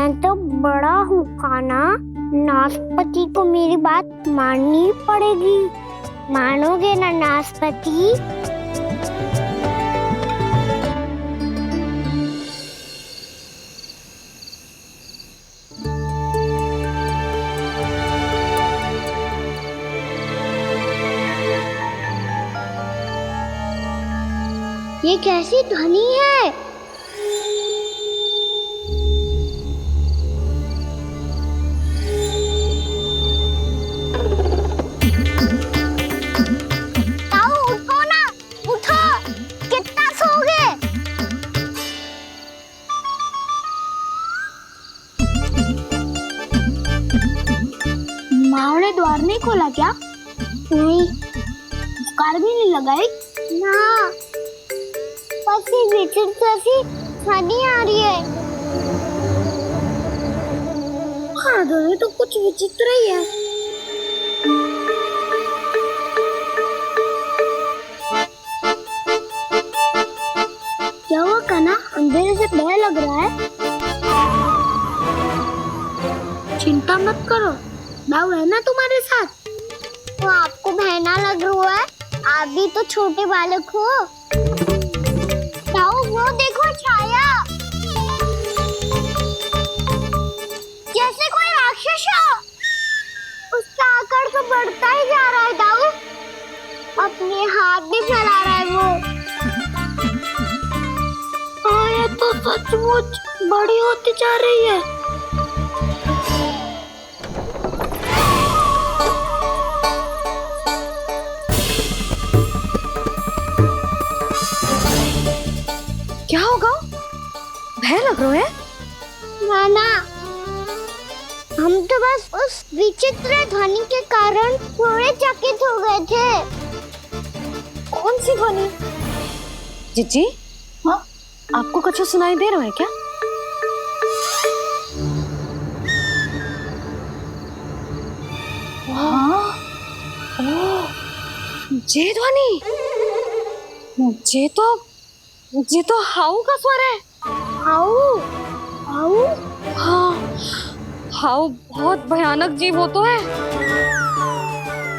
मैं तो बड़ा हूँ काना, नाशपति को मेरी बात माननी पड़ेगी। मानोगे ना नाशपति? ये कैसी ध्वनि है? ताऊ उठो ना, उठो, कितना सोओगे? माँ ने द्वार नहीं खोला क्या? नहीं। कार भी नहीं लगाई? ना, बस ये विचित्र सी ध्वनि आ रही है। हाँ, ध्वनि तो कुछ विचित्र ही है। क्या हुआ कान्हा, अंधेरे से भय लग रहा है? चिंता मत करो, दाऊ है ना तुम्हारे साथ। तो आपको भय ना लग रहा है? आप भी तो छोटे बालक हो। दाऊ वो देखो छाया, जैसे कोई राक्षस हो। उसका आकार तो बढ़ता ही जा रहा है दाऊ, अपने हाथ भी फैला रहा है वो। हाँ, ये तो सचमुच बड़ी होती जा रही है। क्या होगा? भय लग रहा है? नाना, हम तो बस उस विचित्र ध्वनि के कारण थोड़े चकित हो गए थे। कौन सी ध्वनि? जीजी, हाँ, आपको कुछ सुनाई दे रहा है क्या? हाँ, ओह, ये ध्वनि, ये तो हाउ का स्वर है। हाउ? हाउ? हाँ, हाउ बहुत भयानक जीव हो तो है।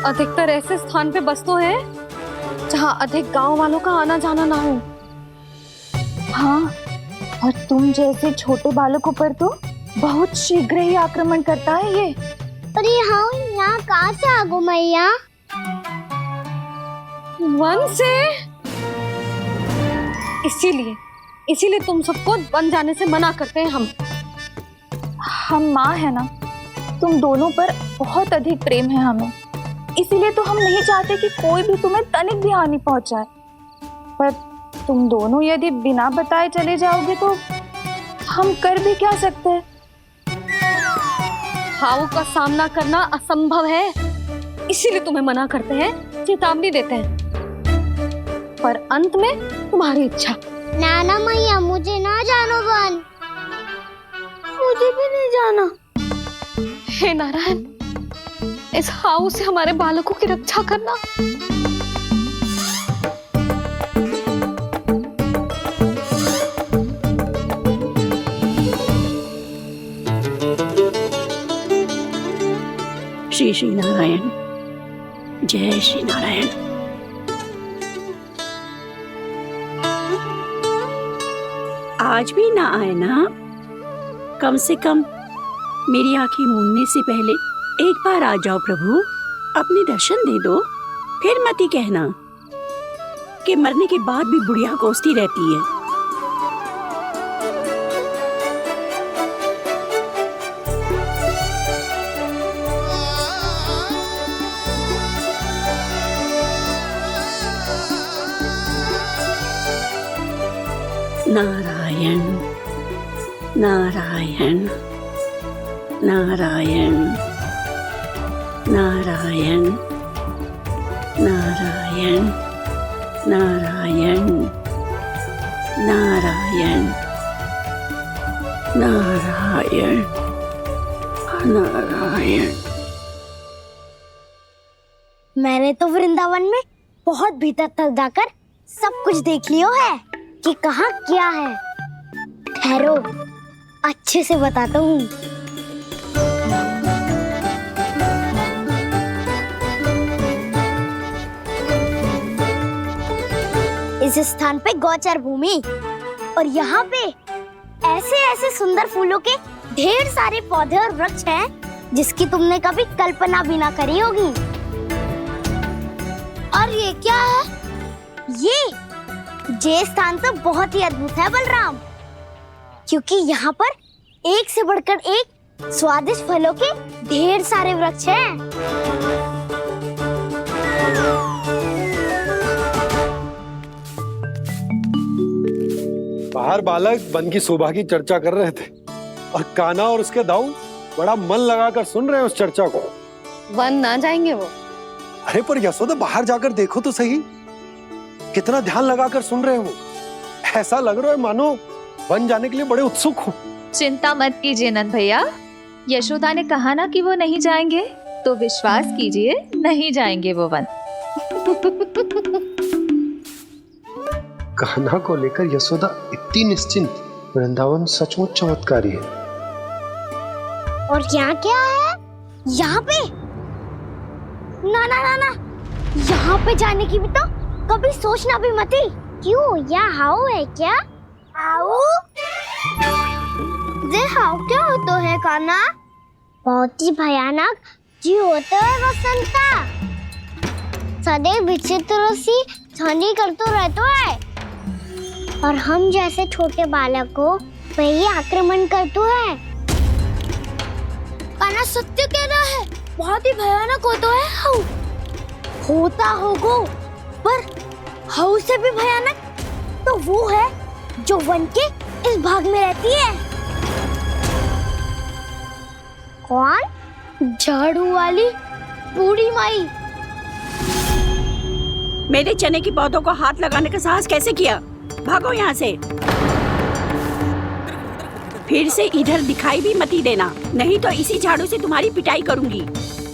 अधिकतर ऐसे स्थान पे बसते हैं जहाँ अधिक गांव वालों का आना जाना ना हो। हाँ, और तुम जैसे छोटे बालकों पर तो बहुत शीघ्र ही आक्रमण करता है ये। पर ये हाउ यहाँ कहाँ से आ गो मैया? वन से। इसीलिए तुम सबको वन जाने से मना करते हैं हम माँ है ना, तुम दोनों पर बहुत अधिक प्रेम है हमें, इसीलिए तो हम नहीं चाहते कि कोई भी तुम्हें तनिक भी हानि पहुंचाए। पर तुम दोनों यदि बिना बताए चले जाओगे तो हम कर भी क्या सकते हैं? हाउ का सामना करना असंभव है, इसीलिए तुम्हें मना करते हैं, चेतावनी देते हैं। पर अंत में तुम्हारी इच्छा। नाना मैया, मुझे ना जानो वन। मुझे भी नहीं जाना। हे नारायण, इस हाउ से हमारे बालकों की रक्षा करना। श्री श्री नारायण, जय श्री नारायण। आज भी ना आए ना? कम से कम मेरी आंखें मूंदने से पहले एक बार आ जाओ प्रभु, अपने दर्शन दे दो। फिर मत ही कहना कि मरने के बाद भी बुढ़िया कोसती रहती है। नारायण नारायण नारायण नारायण नारायण नारायण नारायण नारायण नारायण। मैंने तो वृंदावन में बहुत भीतर तक जाकर सब कुछ देख लियो है कि कहाँ क्या है। ठहरो, अच्छे से बताता हूँ। इस स्थान पे गोचर भूमि और यहाँ पे ऐसे ऐसे सुंदर फूलों के ढेर सारे पौधे और वृक्ष हैं जिसकी तुमने कभी कल्पना भी ना करी होगी। और ये क्या है? ये स्थान तो बहुत ही अद्भुत है बलराम, क्योंकि यहाँ पर एक से बढ़कर एक स्वादिष्ट फलों के ढेर सारे वृक्ष हैं। बाहर बालक वन की शोभा की चर्चा कर रहे थे और कान्हा और उसके दाऊ बड़ा मन लगाकर सुन रहे हैं उस चर्चा को। वन ना जाएंगे वो? अरे पर यशोदा बाहर जाकर देखो तो सही, कितना ध्यान लगाकर सुन रहे हो। ऐसा लग रहा है मानो वन जाने के लिए बड़े उत्सुक हो। चिंता मत कीजिए नंद भैया, यशोदा ने कहा ना कि वो नहीं जाएंगे, तो विश्वास कीजिए नहीं जाएंगे वो वन। कान्हा को लेकर यशोदा इतनी निश्चिंत, वृंदावन सचमुच चमत्कारी है। और यहाँ क्या है? यहाँ पे ना ना ना ना, यहाँ पे जाने की भी तो कभी सोचना भी मत ही। क्यों, यहाँ हाउ है क्या? हाउ? ये हाउ क्या होता है कान्हा? बहुत ही भयानक जी होता है वसंता, सदैव विचित्र सी ध्वनि करते रहता है और हम जैसे छोटे बालक को वही आक्रमण करते हैं। कान्हा सत्य कह रहा है, बहुत ही भयानक होता है हाउ। होता होगा, पर हाउ से भी भयानक तो वो है जो वन के इस भाग में रहती है। कौन? झाड़ू वाली बूढ़ी माई। मेरे चने की पौधों को हाथ लगाने का साहस कैसे किया? भागो यहाँ से। फिर से इधर दिखाई भी मत देना, नहीं तो इसी झाड़ू से तुम्हारी पिटाई करूंगी।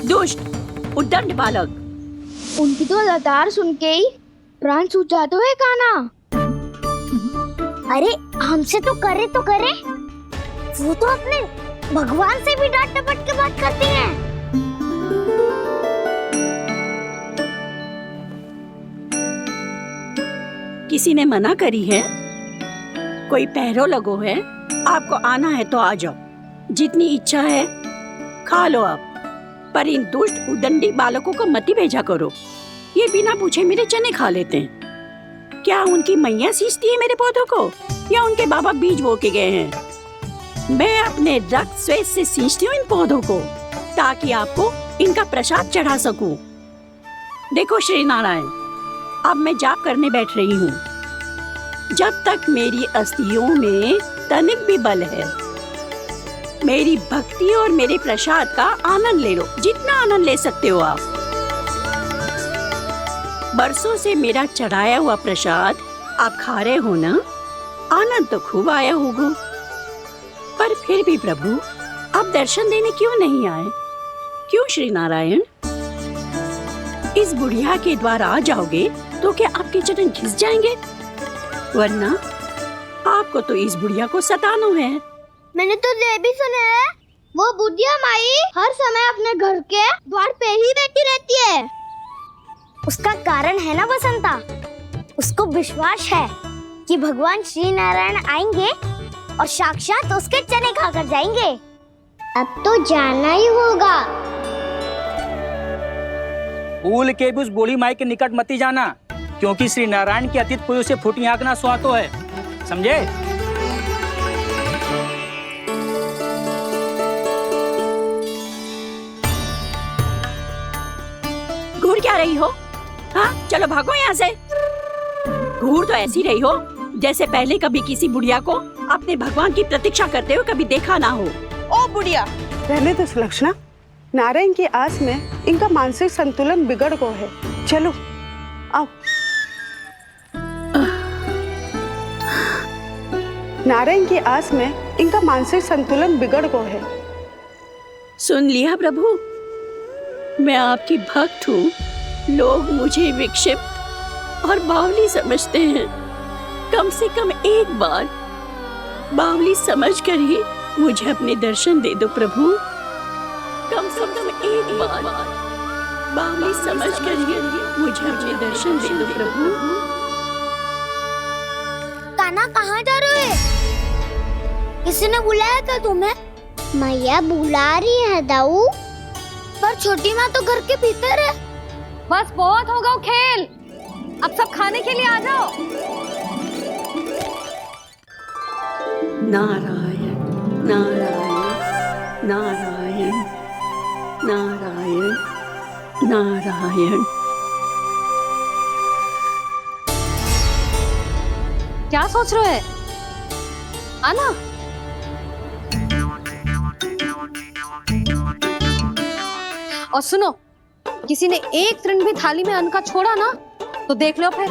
दुष्ट उद्दंड बालक। उनकी तो लतार सुन के ही प्राण छूट जाते हैं कान्हा। अरे हमसे तो करे, वो तो अपने भगवान से भी डांट डपट के बात करती हैं। किसी ने मना करी है? कोई पहरो लगो है? आपको आना है तो आ जाओ, जितनी इच्छा है खा लो आप, पर इन दुष्ट उदंडी बालकों को मत ही भेजा करो। ये बिना पूछे मेरे चने खा लेते हैं। क्या उनकी मैया सींचती है मेरे पौधों को, या उनके बाबा बीज बो के गए हैं? मैं अपने रक्त स्वेद से सींचती हूँ इन पौधों को, ताकि आपको इनका प्रसाद चढ़ा सकूं। देखो श्री नारायण, अब मैं जाप करने बैठ रही हूँ। जब तक मेरी अस्थियों में तनिक भी बल है, मेरी भक्ति और मेरे प्रसाद का आनंद ले लो, जितना आनंद ले सकते हो आप। बरसों से मेरा चढ़ाया हुआ प्रसाद आप खा रहे हो ना, आनंद तो खूब आया होगा। पर फिर भी प्रभु आप दर्शन देने क्यों नहीं आए? क्यों श्री नारायण? इस बुढ़िया के द्वार आ जाओगे तो क्या आपके चरण घिस जाएंगे? वरना आपको तो इस बुढ़िया को सताना है। मैंने तो ये भी सुना है, वो बुढ़िया माई हर समय अपने घर के द्वार पे ही बैठी रहती है। उसका कारण है ना बसंता, उसको विश्वास है कि भगवान श्री नारायण आएंगे और साक्षात उसके चने खाकर जाएंगे। अब तो जाना ही होगा। भूल के भी उस बूढ़ी माई के निकट मत ही जाना, क्योंकि श्री नारायण की अतीत कोई उसे फूटी आंख ना सुहातो है, समझे? घूर क्या रही हो? हाँ, चलो भागो यहाँ से। घूर तो ऐसी रही हो जैसे पहले कभी किसी बुढ़िया को अपने भगवान की प्रतीक्षा करते हुए कभी देखा ना हो। ओ बुढ़िया, रहने दो सुलक्षणा। नारायण की आस में इनका मानसिक संतुलन बिगड़ गया है। चलो आओ। नारायण की आस में इनका मानसिक संतुलन बिगड़ गया है। सुन लिया प्रभु, मैं आपकी भक्त हूँ। लोग मुझे विक्षिप्त और बावली समझते हैं। कम से कम एक बार बावली समझकर ही मुझे अपने दर्शन दे दो प्रभु। कम से कम एक बार बावली समझ कर मुझे अपने दर्शन दे दो प्रभु। कान्हा कहाँ जा रहे हो? किसी ने बुलाया था तुम्हें? मैया बुला रही है दाऊ, पर छोटी माँ तो घर के भीतर है। बस बहुत होगा खेल, अब सब खाने के लिए आ जाओ। नारायण नारायण नारायण नारायण नारायण। क्या सोच रहे हैं? आना। और सुनो, किसी ने एक तृण भी थाली में अन्न का छोड़ा ना तो देख लो, फिर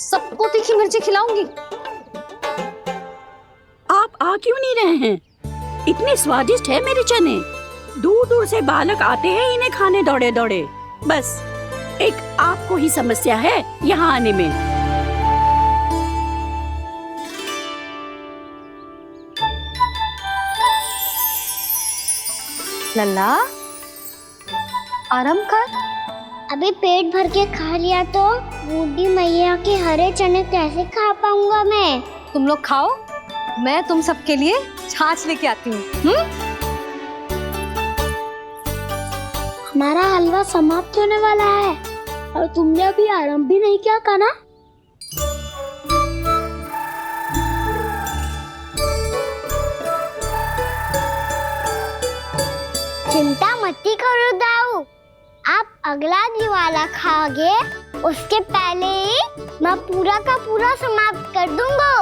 सबको तीखी मिर्ची खिलाऊंगी। आप आ क्यों नहीं रहे हैं? इतने स्वादिष्ट है मेरे चने। दूर दूर से बालक आते हैं इन्हें खाने दौड़े दौड़े। बस एक आपको ही समस्या है यहाँ आने में। लल्ला, आराम कर। अभी पेट भर के खा लिया तो बूढ़ी मैया के हरे चने कैसे खा पाऊंगा मैं? तुम लोग खाओ, मैं तुम सबके लिए छाछ लेके आती हूँ। हमारा हलवा समाप्त होने वाला है और तुमने अभी आराम भी नहीं किया कान्हा। चिंता मत करो दाऊ, आप अगला दिवाला खाओगे उसके पहले ही मैं पूरा का पूरा समाप्त कर दूंगा।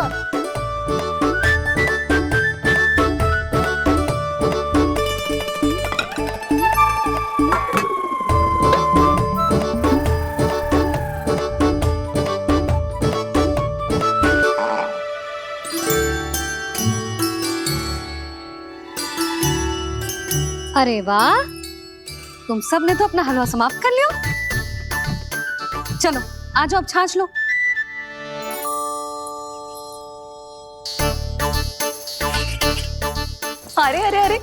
अरे वाह, तुम सब ने तो अपना हलवा समाप्त कर लिया। चलो आ जाओ, अब छाछ लो। अरे अरे अरे,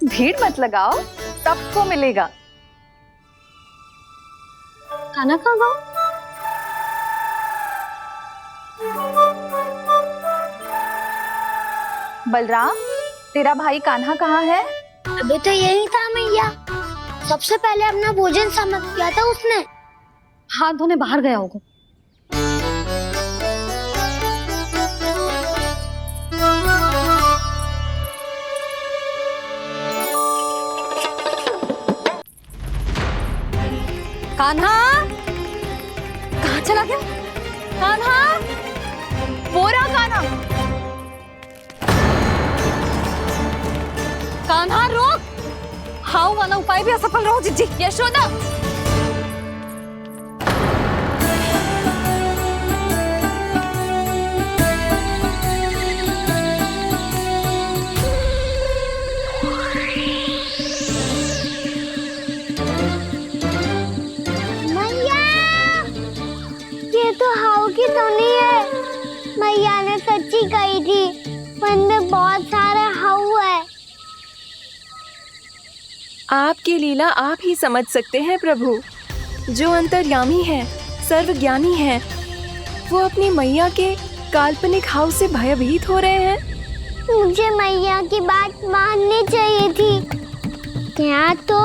भीड़ मत लगाओ, सबको मिलेगा। खाना कहाँ गया? बलराम, तेरा भाई कान्हा कहाँ है? अभी तो यही था मैया, सबसे पहले अपना भोजन समाप्त किया था उसने। हाथ धोने बाहर गया होगा। कान्हा कहाँ चला गया? कान्हा, वो रहा कान्हा। कान्हा रोक! हाउ वाला उपाय भी असफल रहो जिज्जी। यशोदा, मैया, ये तो हाउ की तो नहीं है। मैया ने सच्ची कही थी, वन में बहुत सारे हाउ है। आपकी लीला आप ही समझ सकते हैं प्रभु। जो अंतर्यामी है, सर्वज्ञानी है, वो अपनी मैया के काल्पनिक हाव से भयभीत हो रहे हैं। मुझे मैया की बात माननी चाहिए थी। यहाँ तो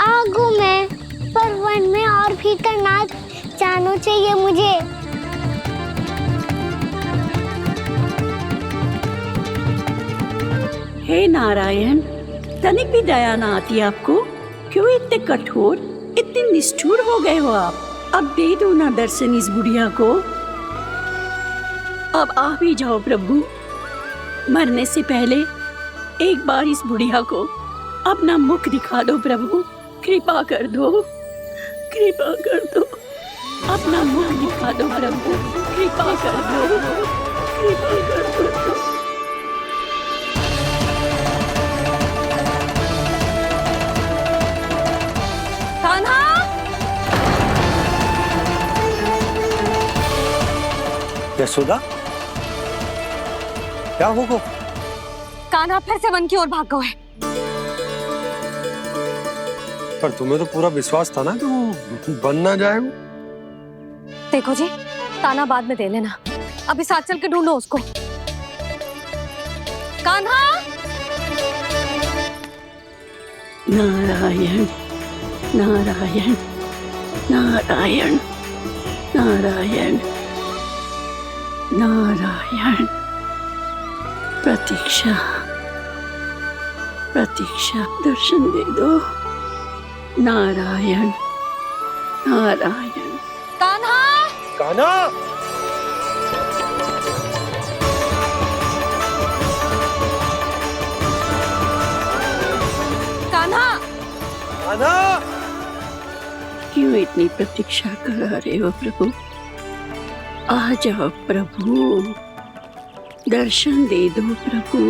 आगू में, पर वन में और भीतर ना जाना चाहिए मुझे। हे नारायण, तनिक भी दया ना आती आपको? क्यों इतने कठोर, इतने निष्ठुर हो गए हो आप? अब दे दो ना दर्शन इस बुढ़िया को। अब आ भी जाओ प्रभु। मरने से पहले एक बार इस बुढ़िया को अपना मुख दिखा दो प्रभु। कृपा कर दो, कृपा कर दो। अपना मुख दिखा दो प्रभु, कृपा कर दो, कृपा कर दो। कान्हा, यशोदा, क्या होगा? कान्हा फिर से वन की ओर भाग गए। पर तुम्हें तो पूरा विश्वास था ना कि वो बन ना जाए। देखो जी, ताना बाद में दे लेना, अभी साथ चल के ढूंढो उसको। कान्हा! नारायण नारायण नारायण नारायण नारायण। प्रतीक्षा प्रतीक्षा, दर्शन दे दो। नारायण नारायण। कान्हा! कान्हा! कान्हा! कान्हा! क्यों इतनी प्रतीक्षा करा रहे हो प्रभु? आ जाओ प्रभु, दर्शन दे दो प्रभु।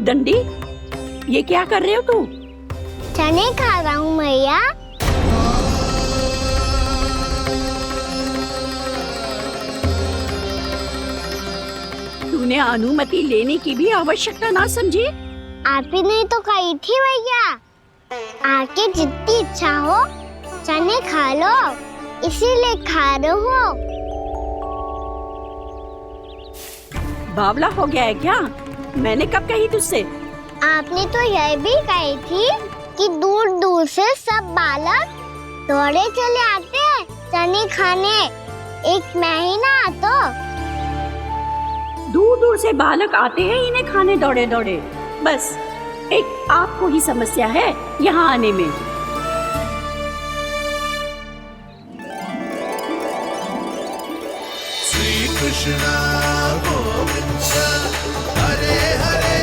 दंडी, ये क्या कर रहे हो तू? चने खा रहा हूँ मैया। तूने अनुमति लेने की भी आवश्यकता ना समझी? आप ही नहीं तो कही थी भैया, आके जितनी इच्छा हो चने खा लो, इसीलिए खा रहे हो। बावला हो गया है क्या? मैंने कब कही तुझसे? आपने तो यह भी कही थी कि दूर दूर से सब बालक दौड़े चले आते हैं चने खाने, एक महीना तो दूर दूर से बालक आते हैं इन्हें खाने दौड़े दौड़े। बस एक आपको ही समस्या है यहाँ आने में। श्री कृष्ण गोविंद हरे हरे,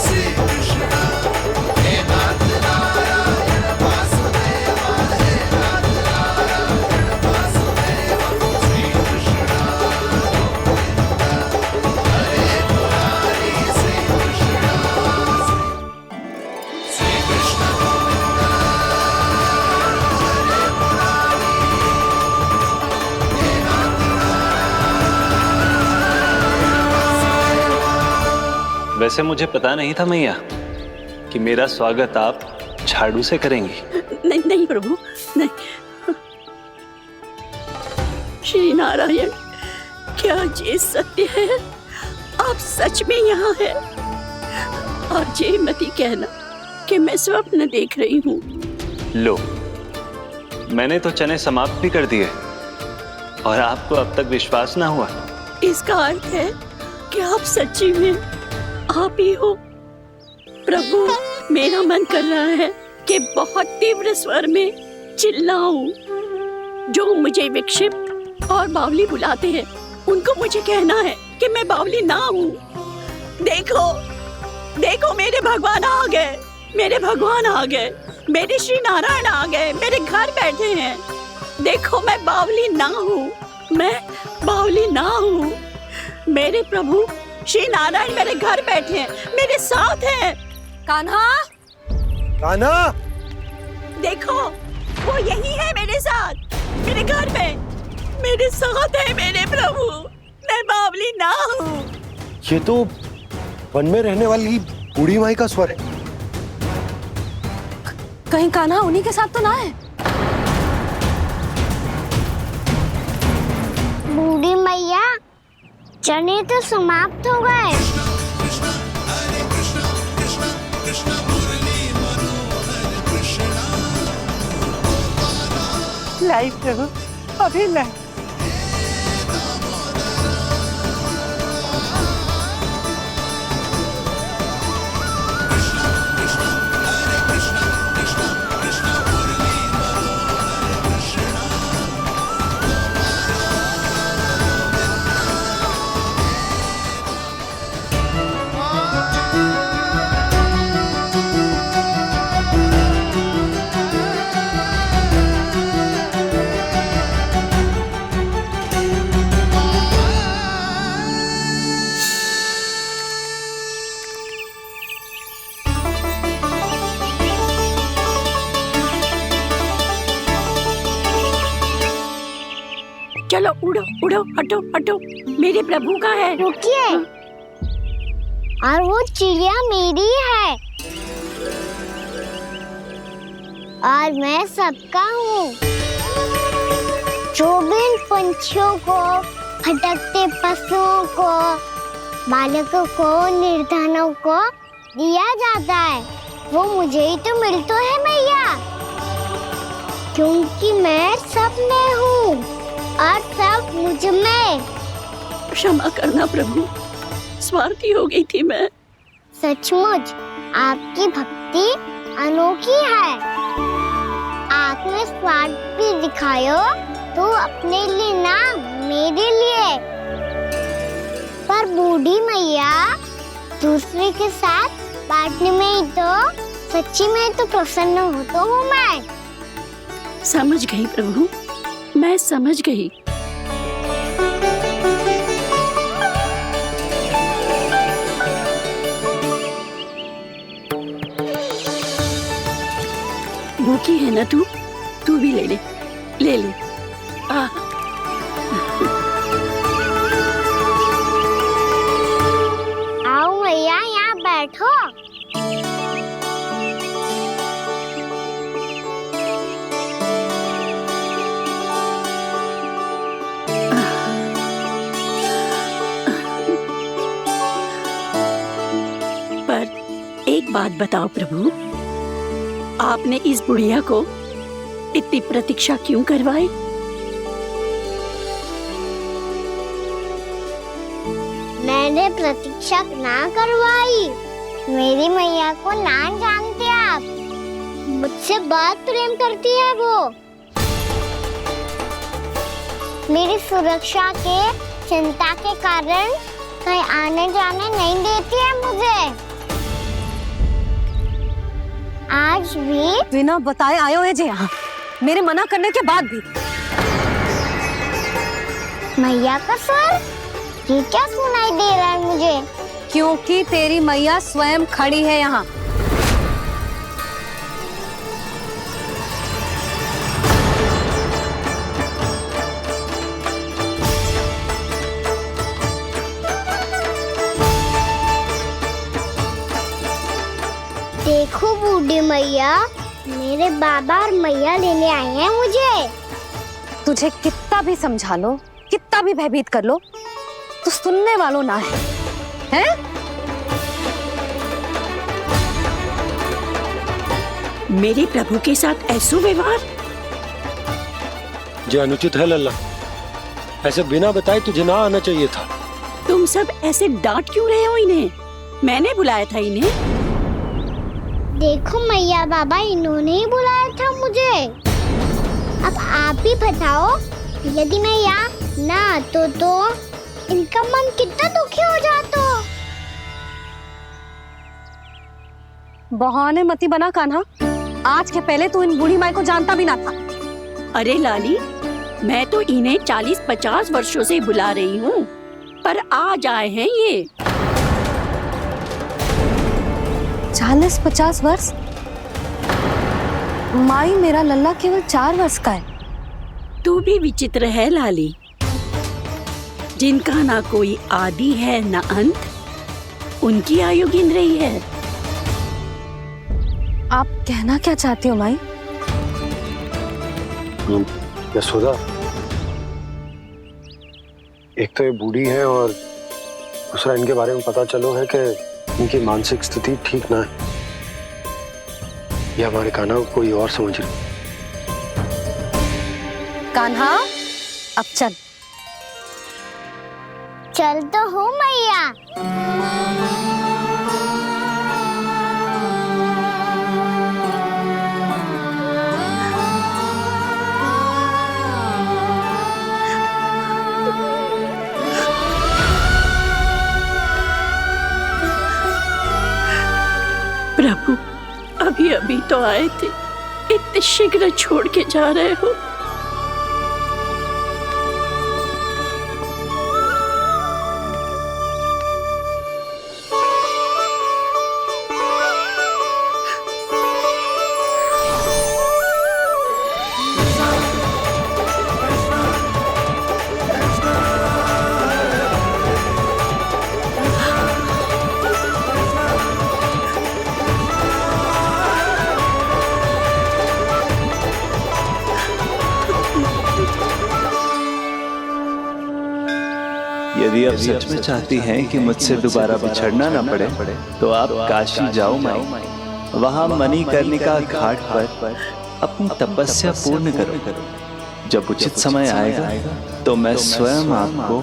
श्री कृष्ण हे नाथ नारायण वासुदेव, हे नाथ नारायण वासुदेव। श्री कृष्ण गोविंद हरे मुरारी, श्री कृष्ण श्री कृष्ण गोविंद हरे मुरारी, हे नाथ वैसे मुझे पता नहीं था मैया कि मेरा स्वागत आप झाड़ू से करेंगी। नहीं नहीं प्रभु, नहीं। श्री नारायण, क्या ये सत्य है? आप सच में यहाँ हैं? और ये मती कहना कि मैं स्वप्न देख रही हूँ। लो, मैंने तो चने समाप्त भी कर दिए और आपको अब तक विश्वास ना हुआ। इसका अर्थ है कि आप सच्ची में आप ही हो। प्रभु, मेरा मन कर रहा है कि बहुत तीव्र स्वर में चिल्लाऊं। जो मुझे विक्षिप्त और बावली बुलाते हैं उनको मुझे कहना है कि मैं बावली ना हूँ। देखो देखो, मेरे भगवान आ गए, मेरे भगवान आ गए, मेरे श्री नारायण आ गए, मेरे घर बैठे हैं। देखो, मैं बावली ना हूँ, मैं बावली ना हूँ। मेरे प्रभु श्री नारायण मेरे घर बैठे हैं, मेरे साथ हैं। कान्हा! कान्हा! देखो, वो यही है मेरे साथ, मेरे घर में, मेरे साथ है मेरे प्रभु। मैं बावली ना हूँ। ये तो वन में रहने वाली बूढ़ी माई का स्वर है। कहीं कान्हा उन्हीं के साथ तो ना है? बूढ़ी मैया, चने तो समाप्त हो गए। लाई प्रभु, अभी लाई। चलो उड़ो उड़ो, हटो हटो, मेरे प्रभु का है। रुकिए, और वो चिड़िया मेरी है और मैं सबका हूँ। जो भी इन पंछियों को, भटकते पशुओं को, बालकों को, निर्धनों को दिया जाता है, वो मुझे ही तो मिलता है मैया, क्योंकि मैं सब में हूँ और सब मुझ में। क्षमा करना प्रभु, स्वार्थी हो गई थी मैं। सचमुच आपकी भक्ति अनोखी है। आपने स्वार्थ भी दिखायो तो अपने लिए ना, मेरे लिए। पर बूढ़ी मैया दूसरे के साथ बांटने में ही तो सच्ची में तो प्रसन्न होता हूँ मैं। समझ गई प्रभु, मैं समझ गई। भूखी है ना तू भी ले ले, ले ले। आओ मैया, यहाँ बैठो। पर एक बात बताओ प्रभु, आपने इस बुढ़िया को इतनी प्रतीक्षा क्यों करवाई? मैंने प्रतीक्षा ना करवाई। मेरी मैया को ना जानते आप, मुझसे बहुत प्रेम करती है वो। मेरी सुरक्षा के चिंता के कारण कहीं आने जाने नहीं देती है मुझे। आज भी बिना बताए आयो है जी यहाँ, मेरे मना करने के बाद भी। मैया का स्वर, ये क्या सुनाई दे रहा है मुझे? क्योंकि तेरी मैया स्वयं खड़ी है यहाँ। देखो बूढ़ी मैया, मेरे बाबा और मैया लेने आए हैं मुझे। तुझे कितना भी समझा लो, कितना भी भयभीत कर लो, तो सुनने वालों ना है, हैं? मेरे प्रभु के साथ ऐसा व्यवहार जो अनुचित है लल्ला। ऐसे बिना बताए तुझे ना आना चाहिए था। तुम सब ऐसे डांट क्यों रहे हो इन्हें? मैंने बुलाया था इन्हें। देखो मैया बाबा, इन्होंने ही बुलाया था मुझे। अब आप ही बताओ, यदि मैं यहाँ ना आतो तो इनका मन कितना दुखी हो जाता। बहाने मती बना कान्हा, आज के पहले तू इन बूढ़ी माई को जानता भी ना था। अरे लाली, मैं तो इन्हें 40-50 वर्षों से बुला रही हूँ, पर आज आए हैं ये। 40-50 वर्ष? माई, मेरा लल्ला केवल 4 वर्ष का है। तू भी विचित्र है लाली, जिनका ना कोई आदि है ना अंत, उनकी आयु गिन रही है। आप कहना क्या चाहती हो माई? यशोदा, एक तो ये बूढ़ी है और दूसरा इनके बारे में पता चलो है कि इनकी मानसिक स्थिति ठीक ना है। ये हमारे कान्हा को कोई और समझ रही। कान्हा, अब चल। चल तो हूँ मैया। प्रभु, अभी अभी तो आए थे, इतने शीघ्र छोड़ के जा रहे हो। यदि आप सच में चाहती हैं कि मुझसे दोबारा बिछड़ना न पड़े तो आप काशी जाओ माई। वहां मणिकर्णिका घाट पर अपनी तपस्या पूर्ण करो। जब उचित समय आएगा तो मैं स्वयं आपको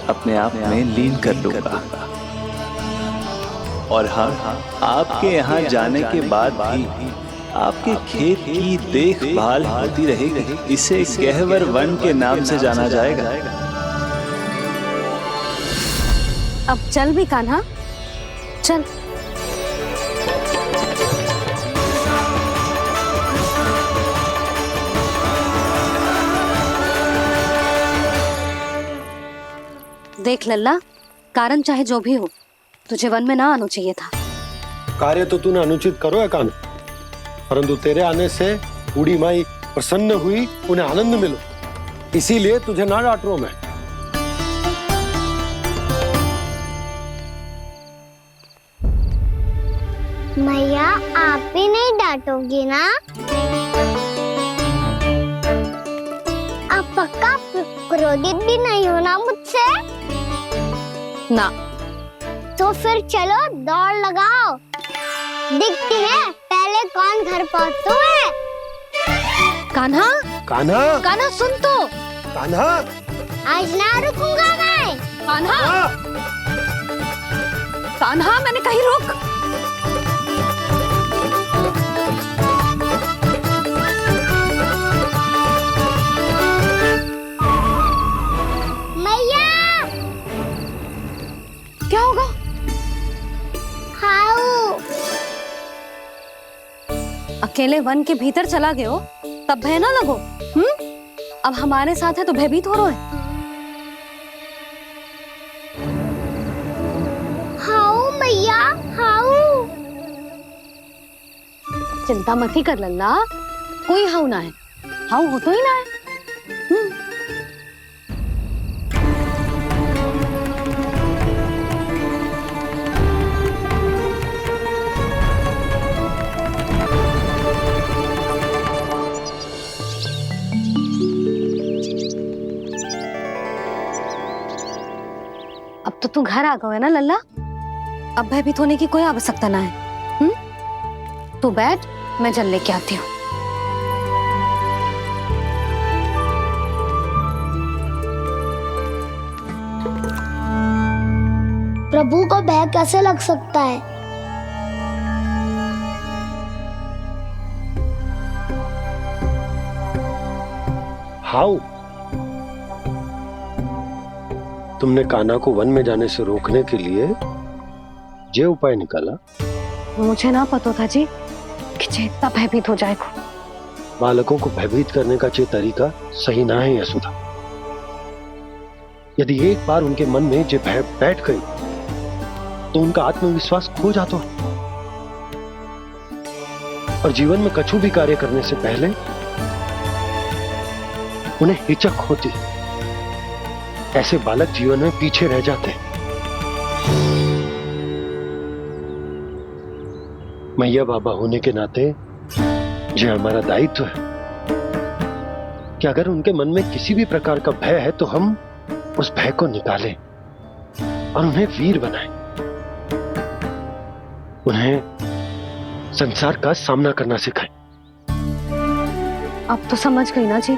अपने आप में लीन कर लूंगा। और हाँ, आपके यहाँ जाने के बाद भी आपके खेत की देखभाल होती रहेगी। इसे गहवर वन के नाम से जाना जाएगा। अब चल भी कान्हा, चल। देख लल्ला, कारण चाहे जो भी हो, तुझे वन में ना आना चाहिए था। कार्य तो तूने अनुचित करो है कान, परंतु तेरे आने से बूढ़ी माई प्रसन्न हुई, उन्हें आनंद मिलो, इसीलिए तुझे ना डांट रहा हूं मैं। मैया आप भी नहीं डांटोगी ना? आप पक्का क्रोधित भी नहीं हो ना मुझसे? ना। तो फिर चलो दौड़ लगाओ, दिखती है पहले कौन घर पहुंचता है। कान्हा, कान्हा, कान्हा सुन तो। कान्हा, आज ना रुकूंगा मैं। कान्हा, कान्हा, मैंने कहीं रुक। मैया, क्या होगा? हाउ अकेले वन के भीतर चला गए हो तब भय ना लगो। अब हमारे साथ है तो भयभीत हो रहे हैं। हाउ मैया, हाउ। चिंता मत ही कर लल्ला, कोई हाउ ना है। हाउ हो तो ही ना है। अब तो तू घर आ गया है ना लल्ला, अब भयभीत होने की कोई आवश्यकता ना है। तू बैठ, मैं जल लेके आती हूँ। प्रभु को भय कैसे लग सकता है? हाउ? तुमने कान्हा को वन में जाने से रोकने के लिए ये उपाय निकाला? मुझे ना पता था जी कि इतना भयभीत हो जाएगा। बालकों को भयभीत करने का ये तरीका सही ना है यशोदा। यदि एक बार उनके मन में ये भय बैठ गई तो उनका आत्मविश्वास खो जाता है और जीवन में कछु भी कार्य करने से पहले उन्हें हिचक होती। ऐसे बालक जीवन में पीछे रह जाते हैं। मैया बाबा होने के नाते यह हमारा दायित्व है कि अगर उनके मन में किसी भी प्रकार का भय है तो हम उस भय को निकालें और उन्हें वीर बनाएं, उन्हें संसार का सामना करना सिखाएं। अब तो समझ गई ना जी,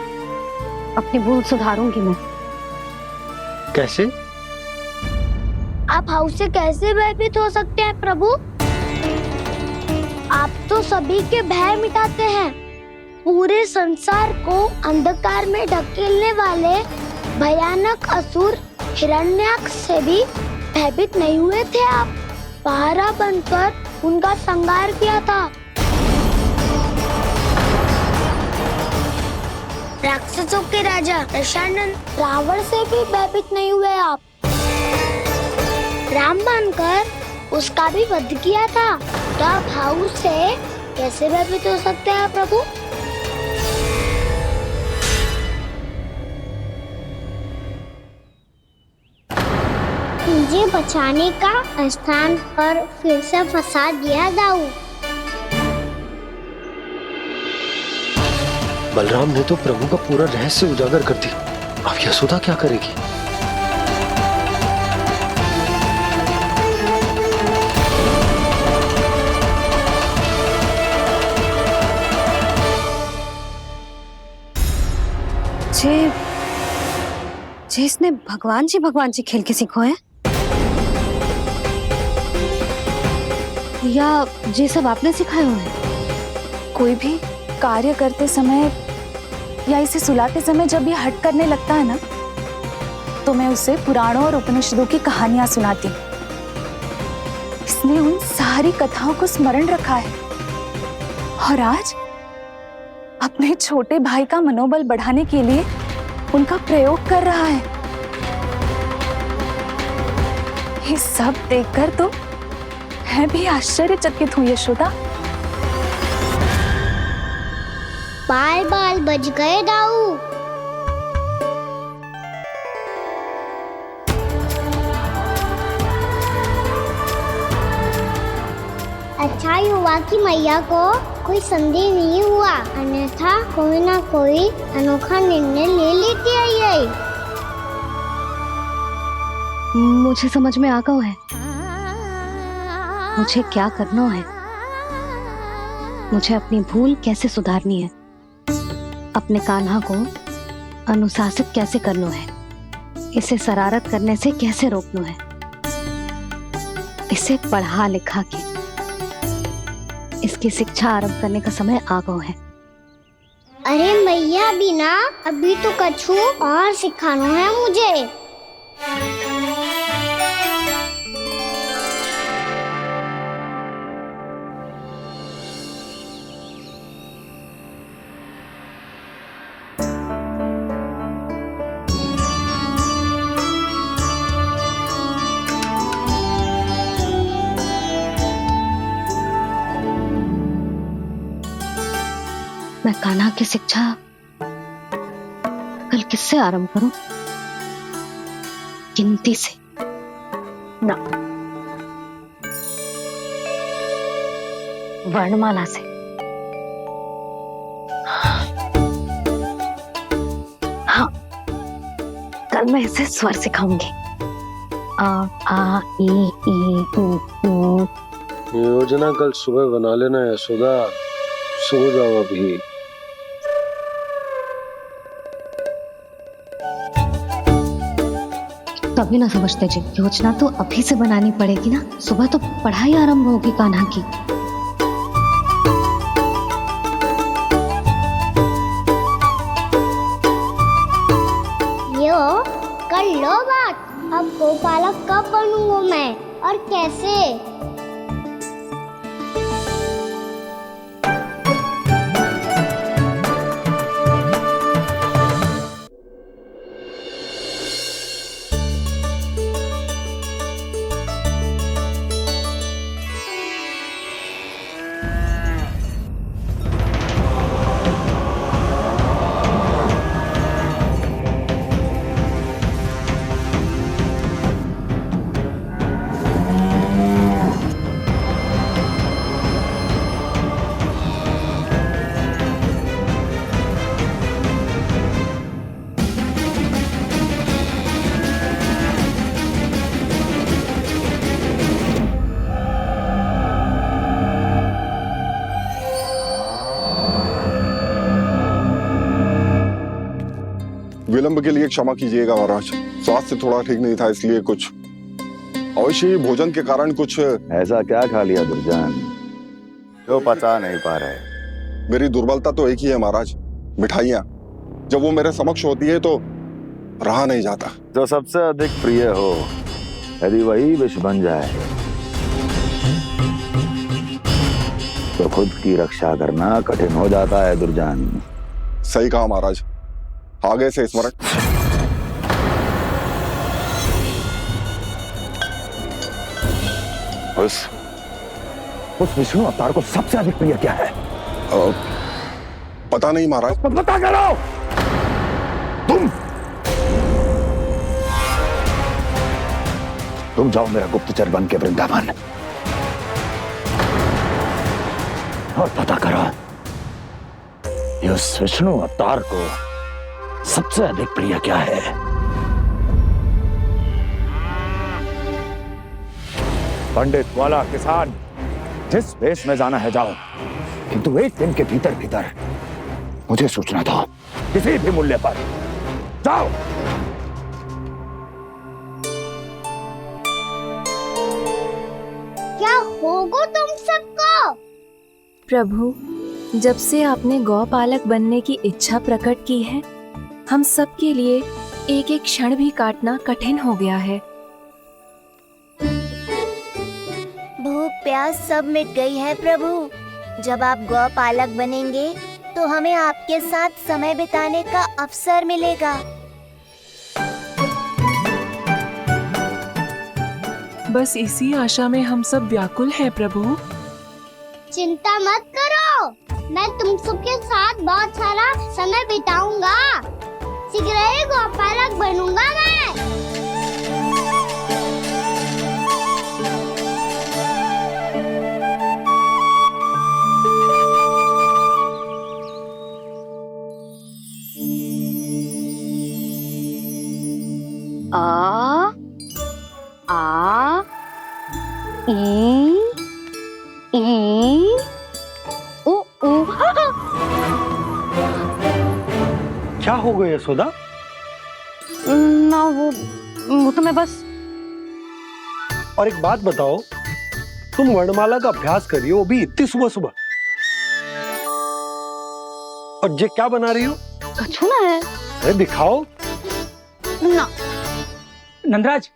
अपनी भूल सुधारूंगी मैं। कैसे? आप हाउ से कैसे भयभीत हो सकते हैं प्रभु? आप तो सभी के भय मिटाते हैं। पूरे संसार को अंधकार में ढकेलने वाले भयानक असुर हिरण्याक्ष से भी भयभीत नहीं हुए थे आप। पहरा बनकर उनका संहार किया था। राक्षसों के राजा दशानन रावण से भी भयभीत नहीं हुए आप। राम बनकर उसका भी वध किया था। तो आप हाउ से कैसे भयभीत हो सकते हैं प्रभु? मुझे बचाने का स्थान पर फिर से फंसा दिया दाऊ। बलराम ने तो प्रभु का पूरा रहस्य उजागर कर दिया। अब यशोदा क्या करेगी? जिसने भगवान जी खेल के सीखो है, या ये सब आपने सिखाए हुए हैं? कोई भी कार्य करते समय या इसे सुलाते समय जब ये हट करने लगता है ना, तो मैं उसे पुराणों और उपनिषदों की कहानियां सुनाती हूँ। इसने उन सारी कथाओं को स्मरण रखा है और आज अपने छोटे भाई का मनोबल बढ़ाने के लिए उनका प्रयोग कर रहा है। ये सब देखकर तो मैं भी आश्चर्यचकित हूँ यशोदा। बाल बाल बज गए दाऊ। अच्छा ही हुआ कि मैया को कोई संदेह नहीं हुआ, अन्यथा कोई ना कोई अनोखा निर्णय ले लेती है ये। मुझे समझ में आ गया है मुझे क्या करना है। मुझे अपनी भूल कैसे सुधारनी है, अपने कान्हा को अनुशासित कैसे करना है, इसे शरारत करने से कैसे रोकना है, इसे पढ़ा लिखा के इसकी शिक्षा आरंभ करने का समय आ गया है। अरे मैया बिना अभी तो कछु और सिखाना है मुझे। मैं कान्हा की शिक्षा कल किससे आरंभ करूं? गिनती से ना, वर्णमाला से। हाँ, कल मैं इसे स्वर सिखाऊंगी। आ आ ई ई उ ऊ। योजना कल सुबह बना लेना यशोदा, सो जाओ अभी। तभी ना समझते जी, योजना तो अभी से बनानी पड़ेगी ना। सुबह तो पढ़ाई आरंभ होगी कान्हा की। यो कर लो बात। अब गोपालक कब बनूंगा मैं और कैसे? विलंब के लिए क्षमा कीजिएगा महाराज, स्वास्थ्य थोड़ा ठीक नहीं था इसलिए कुछ अवश्य ही भोजन के कारण कुछ। ऐसा क्या खा लिया दुर्जन जो पचा नहीं पा रहे? मेरी दुर्बलता तो एक ही है महाराज, मिठाइयाँ। जब वो मेरे समक्ष होती है तो रहा नहीं जाता। जो सबसे अधिक प्रिय हो, यदि वही विष बन जाए तो खुद की रक्षा करना कठिन हो जाता है दुर्जन। सही कहा महाराज, आगे से स्मरण। उस विष्णु अवतार को सबसे अधिक प्रिय क्या है? पता नहीं महाराज। पता करो। तुम जाओ मेरा गुप्तचर बन के वृंदावन और पता करो उस विष्णु अवतार को सबसे अधिक प्रिय क्या है। पंडित वाला किसान जिस वेश में जाना है जाओ, किंतु एक दिन के भीतर भीतर मुझे सूचना दो, किसी भी मूल्य पर। जाओ। क्या होगा तुम सबको? प्रभु, जब से आपने गौपालक बनने की इच्छा प्रकट की है, हम सब के लिए एक एक क्षण भी काटना कठिन हो गया है। भूख प्यास सब मिट गई है प्रभु। जब आप गौपालक बनेंगे तो हमें आपके साथ समय बिताने का अवसर मिलेगा। बस इसी आशा में हम सब व्याकुल हैं प्रभु। चिंता मत करो, मैं तुम सबके साथ बहुत सारा समय बिताऊंगा। शीघ्र ही गौपालक बनूंगा मैं। आ आ ई ई उ उ। क्या हो गया यशोदा? ना वो तो मैं बस। और एक बात बताओ, तुम वर्णमाला का अभ्यास कर रही हो, वो भी इतनी सुबह सुबह, और ये क्या बना रही हो? कछुआ है। अरे दिखाओ ना। नंदराज,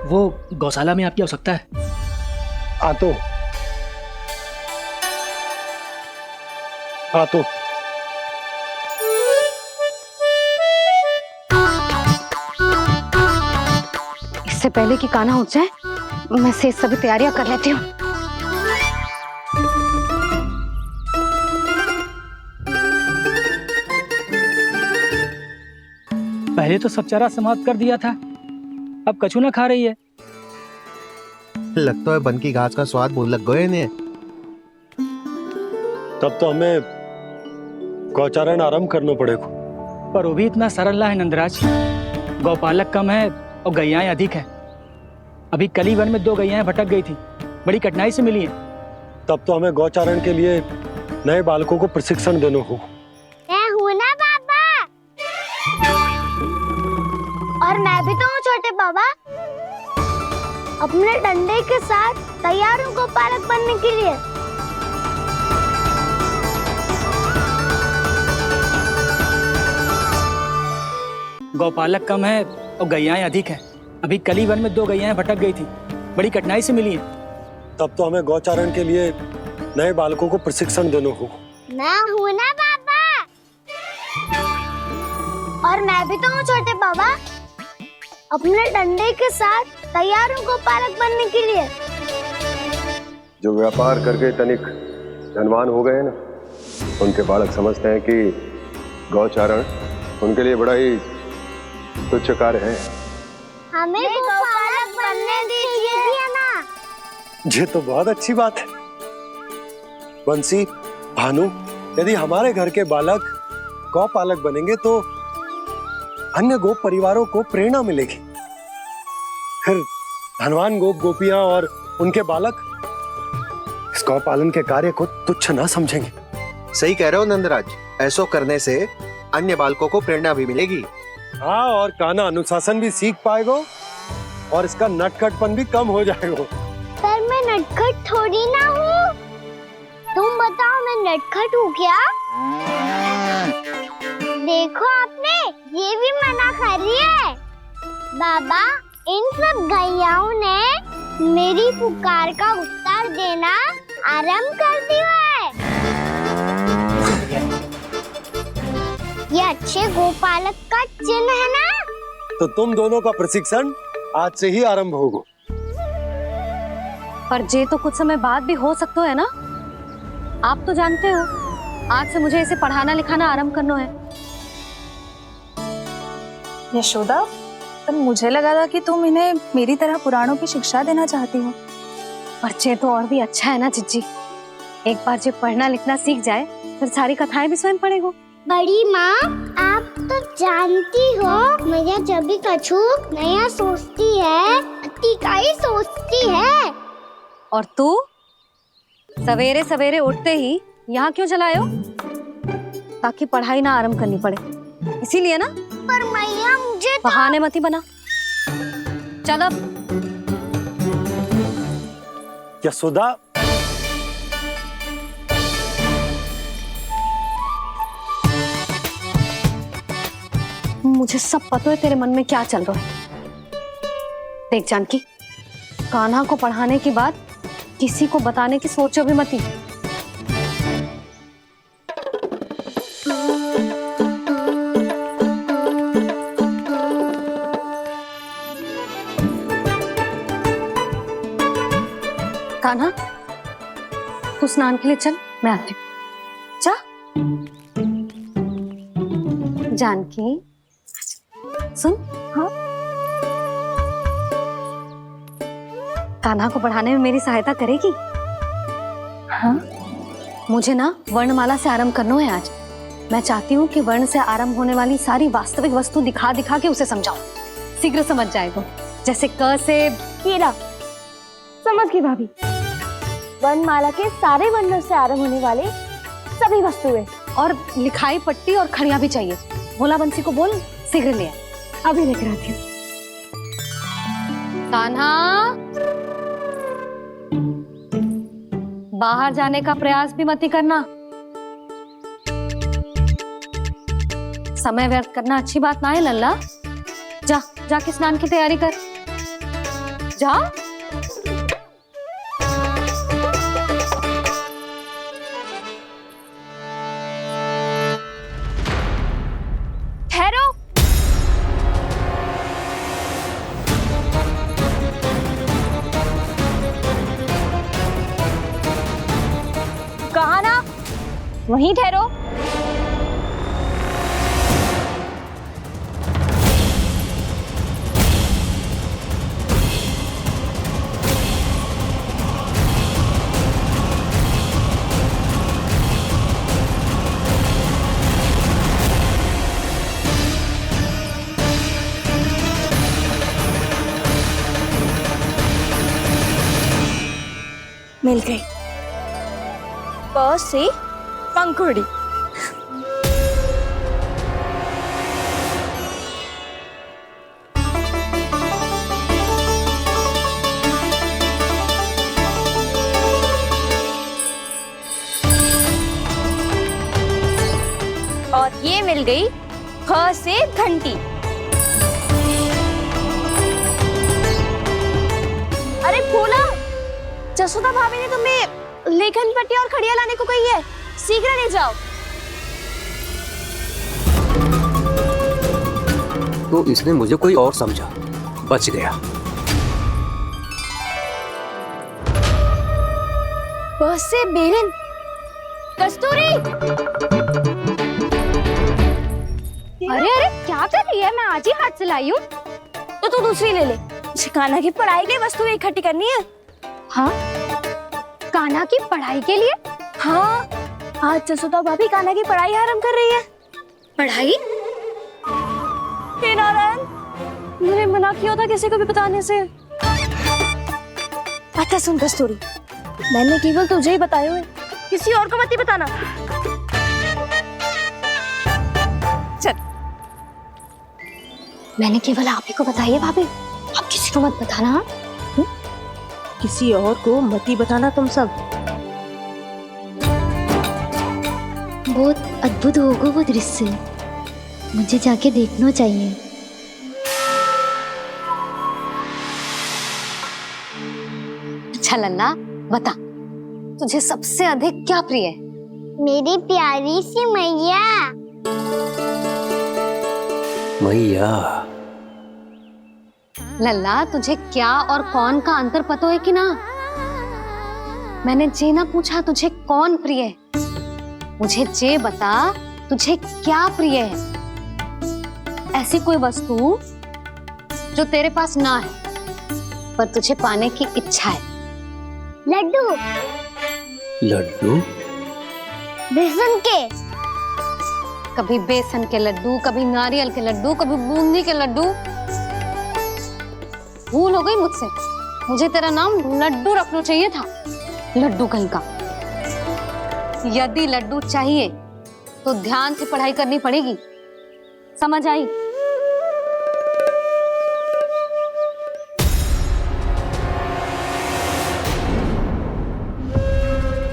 वो गौशाला में आपकी आवश्यकता है। आ तो इससे पहले कि कान्हा उठ जाए, मैं से सभी तैयारियां कर लेती हूँ। पहले तो सब चारा समाप्त कर दिया था, अब कछुआ खा रही है। लगता है बन की घास का स्वाद बहुत लग गए इन्हें। तब तो हमें गौचारण आरंभ करना पड़ेगा। पर वो भी इतना सरल है नंदराज। गौपालक कम है और गैयाएं अधिक है। अभी कली वन में 2 गैयाएं भटक गई थी, बड़ी कठिनाई से मिली है। तब तो हमें गौचारण के लिए नए बालकों को प्रशिक्षण देना होगा। मैं हूँ ना बाबा, और मैं भी तो हूँ छोटे बाबा। अपने डंडे के साथ तैयार हूँ गौपालक बनने के लिए। गौपालक कम है और गैयाएं अधिक है। अभी कली वन में 2 गैयाएं भटक गई थी, बड़ी कठिनाई से मिली है। तब तो हमें गौचारण के लिए नए बालकों को प्रशिक्षण देना होगा। मैं हूँ ना बाबा, और मैं भी तो हूँ छोटे बाबा। अपने डंडे के साथ तैयार हूँ गौपालक बनने के लिए। जो व्यापार करके तनिक धनवान हो गए ना, उनके बालक समझते हैं कि गौचारण उनके लिए बड़ा ही तुच्छ कार्य है। हमें गौपालक बनने दीजिए ना। ये तो बहुत अच्छी बात है। बंसी, भानु, यदि हमारे घर के बालक गौपालक बनेंगे तो अन्य गोप परिवारों को प्रेरणा मिलेगी। फिर धनवान गोप गोपियां और उनके बालक इस गौपालन के कार्य को तुच्छ ना समझेंगे। सही कह रहे हो नंदराज, ऐसा करने से अन्य बालकों को प्रेरणा भी मिलेगी। हाँ, और कान्हा अनुशासन भी सीख पाएगा और इसका नटखटपन भी कम हो जाएगा। पर मैं नटखट थोड़ी ना हूँ। तुम बताओ, मैं नटखट हूँ क्या? देखो आपने ये भी मना कर रही है। बाबा, इन सब गैयाओं ने मेरी पुकार का उत्तर देना आरंभ कर दिया है। ये अच्छे गोपालक का चिन्ह है ना? तो तुम दोनों का प्रशिक्षण आज से ही आरंभ होगा। पर जे तो कुछ समय बाद भी हो सकता है ना। आप तो जानते हो, आज से मुझे इसे पढ़ाना लिखाना आरंभ करना है। यशोदा, पर मुझे लगा था कि तुम इन्हें मेरी तरह पुराणों की शिक्षा देना चाहती हो। पर जे तो और भी अच्छा है ना जिज्जी। एक बार जब पढ़ना लिखना सीख जाए फिर सारी कथाएं भी स्वयं पढ़ेगा। बड़ी माँ, आप तो जानती हो मैया जब भी कछु नया सोचती है, टीका ही सोचती है। और तू सवेरे सवेरे उठते ही यहाँ क्यों चलाए हो? ताकि पढ़ाई ना आरंभ करनी पड़े, इसीलिए ना। पर मैया मुझे बहाने मत ही बना। चल अब यशोदा, मुझे सब पता है तेरे मन में क्या चल रहा है। देख जानकी, कान्हा को पढ़ाने की बात किसी को बताने की सोचो भी मत ही। कान्हा, तू स्नान के लिए चल, मैं आती हूँ। जा। जानकी सुन। हाँ, कान्हा को पढ़ाने में मेरी सहायता करेगी? हाँ, मुझे ना वर्णमाला से आरंभ करना है आज। मैं चाहती हूँ कि वर्ण से आरंभ होने वाली सारी वास्तविक वस्तु दिखा दिखा के उसे समझाऊं। शीघ्र समझ जाएगा। जैसे क से कीड़ा। समझ गई भाभी। वर्णमाला के सारे वर्णों से आरंभ होने वाले सभी वस्तुएं, और लिखाई पट्टी और खड़िया भी चाहिए। भोला बंसी को बोल शीघ्र ले आए। अभी लेकर आती हूँ। कान्हा, बाहर जाने का प्रयास भी मत ही करना। समय व्यर्थ करना अच्छी बात ना है लल्ला। जा, जाके स्नान की तैयारी कर। जा। ठहरो। कहा ना, वहीं ठहरो। मिल गई। प से पंखुड़ी। और ये मिल गई ख से घंटी। अरे भोला, जसोदा भाभी ने तुम्हें लेखन पट्टी और खड़िया लाने को कही है, शीघ्र ले जाओ। तो इसने मुझे कोई और समझा, बच गया। बस से बेलन। कस्तूरी। अरे अरे क्या कर रही है? मैं आज ही हाथ से लाई हूँ। तो तू दूसरी ले ले। कान्हा की पढ़ाई के लिए वस्तु इकट्ठी करनी है। हाँ, कान्हा की पढ़ाई के लिए? हाँ, आज जसोदा भाभी कान्हा की पढ़ाई आरंभ कर रही है। पढ़ाई? हे नारायण, मैंने मना किया था किसी को भी बताने से। अच्छा सुन कस्तूरी, मैंने केवल तुझे ही बताए हुए, किसी और को मत ही बताना। चल। मैंने केवल आप ही को बताई है भाभी, आप किसी को मत बताना। किसी और को मत ही बताना तुम सब। बहुत अद्भुत होगा वो दृश्य, मुझे जाके देखना चाहिए। अच्छा लल्ला, बता तुझे सबसे अधिक क्या प्रिय है? मेरी प्यारी सी मैया। मैया। लल्ला, तुझे क्या और कौन का अंतर पता है कि ना? मैंने जे ना पूछा तुझे कौन प्रिय है, मुझे जे बता तुझे क्या प्रिय है। ऐसी कोई वस्तु जो तेरे पास ना है पर तुझे पाने की इच्छा है। लड्डू। लड्डू? बेसन के। कभी बेसन के लड्डू, कभी नारियल के लड्डू, कभी बूंदी के लड्डू। भूल हो गई मुझसे, मुझे तेरा नाम लड्डू रखना चाहिए था। लड्डू कहीं का। यदि लड्डू चाहिए तो ध्यान से पढ़ाई करनी पड़ेगी, समझ आई?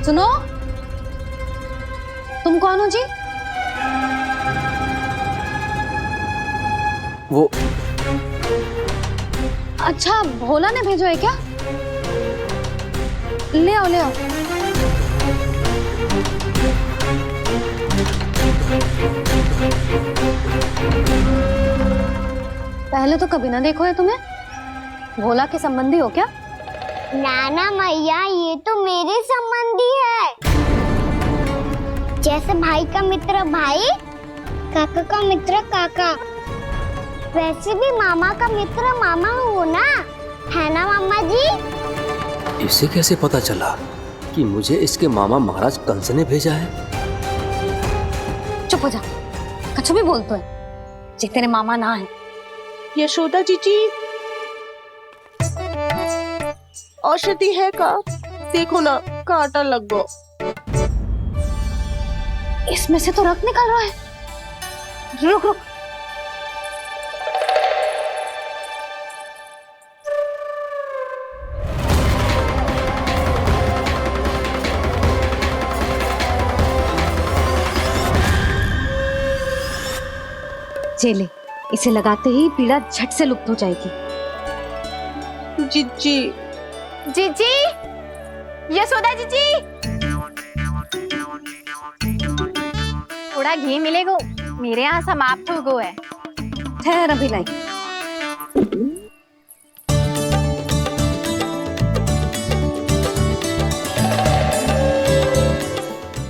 सुनो, तुम कौन हो जी? वो अच्छा, भोला ने भेजो है क्या? ले आओ, ले आओ। पहले तो कभी ना देखो है तुम्हें। भोला के संबंधी हो क्या? नाना मैया, ये तो मेरे संबंधी है। जैसे भाई का मित्र भाई, काका का मित्र काका, वैसे भी मामा का मित्र मामा हो ना, है ना मामा जी? इसे कैसे पता चला कि मुझे इसके मामा महाराज कंस ने भेजा है? चुप हो जा, कछु भी बोलते है जे तेरे मामा ना है। यशोदा जीजी, औषधि है का? देखो ना, कांटा लग गो। इसमें से तो रक्त निकल रहा है। रुक रुक, चले, इसे लगाते ही पीड़ा झट से लुप्त हो जाएगी। जीजी, जीजी, यशोदा जीजी, थोड़ा घी मिलेगा, मेरे यहाँ समाप्त हो गया है। ठहर, अभी लाई।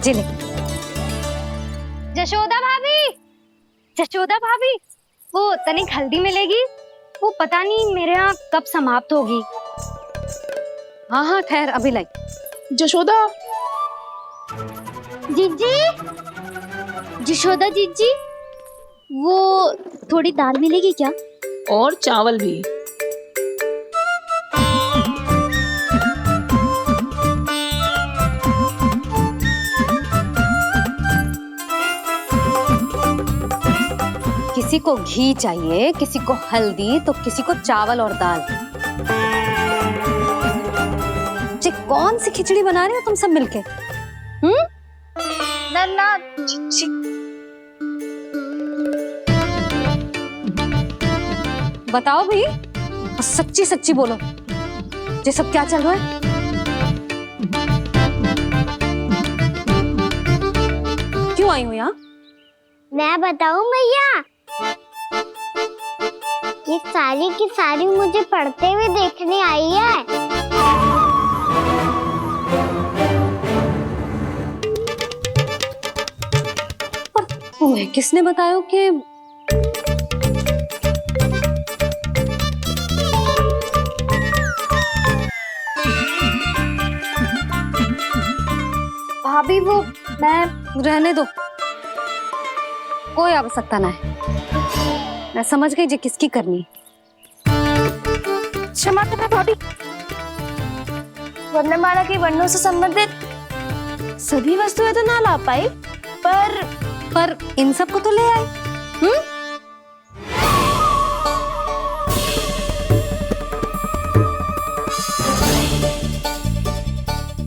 चले। जशोदा भाभी, जशोदा भाभी, वो तनिक हल्दी मिलेगी? वो पता नहीं मेरे यहाँ कब समाप्त होगी। हाँ हाँ, ठहर, अभी लाई। जशोदा, जीजी, जशोदा जीजी, वो थोड़ी दाल मिलेगी क्या? और चावल भी। किसी को घी चाहिए, किसी को हल्दी, तो किसी को चावल और दाल। जी, कौन सी खिचड़ी बना रहे हो तुम सब मिलके? नन्ना, बताओ भाई, सच्ची सच्ची बोलो, ये सब क्या चल रहा है? क्यों आई हो यहाँ? मैं बताऊं भैया, ये सारी की सारी मुझे पढ़ते हुए देखने आई है। तुम्हें किसने बताया कि भाभी? वो मैं रहने दो, कोई आवश्यकता ना है। मैं समझ गई जे किसकी करनी। क्षमा करना भाभी, वर्णमाला के वर्णों से संबंधित सभी वस्तुएं तो ना ला पाई, पर इन सब को तो ले आए।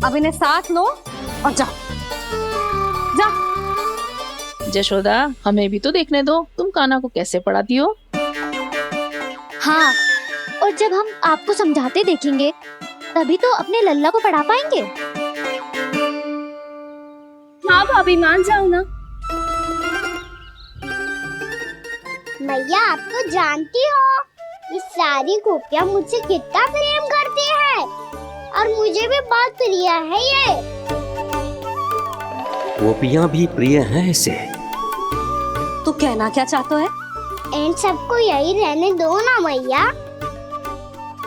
अब इन्हें साथ लो और जाओ, जा। जशोदा, हमें भी तो देखने दो, तुम कान्हा को कैसे पढ़ाती हो। हाँ, और जब हम आपको समझाते देखेंगे तभी तो अपने लल्ला को पढ़ा पाएंगे। हाँ भाभी, मान जाओ ना। मैया, आप तो जानती हो ये सारी गोपियाँ मुझसे कितना प्रेम करती है, और मुझे भी बहुत प्रिय है ये। गोपियां भी प्रिय हैं इसे। तू कहना क्या चाहता है? इन सबको यही रहने दो ना मैया।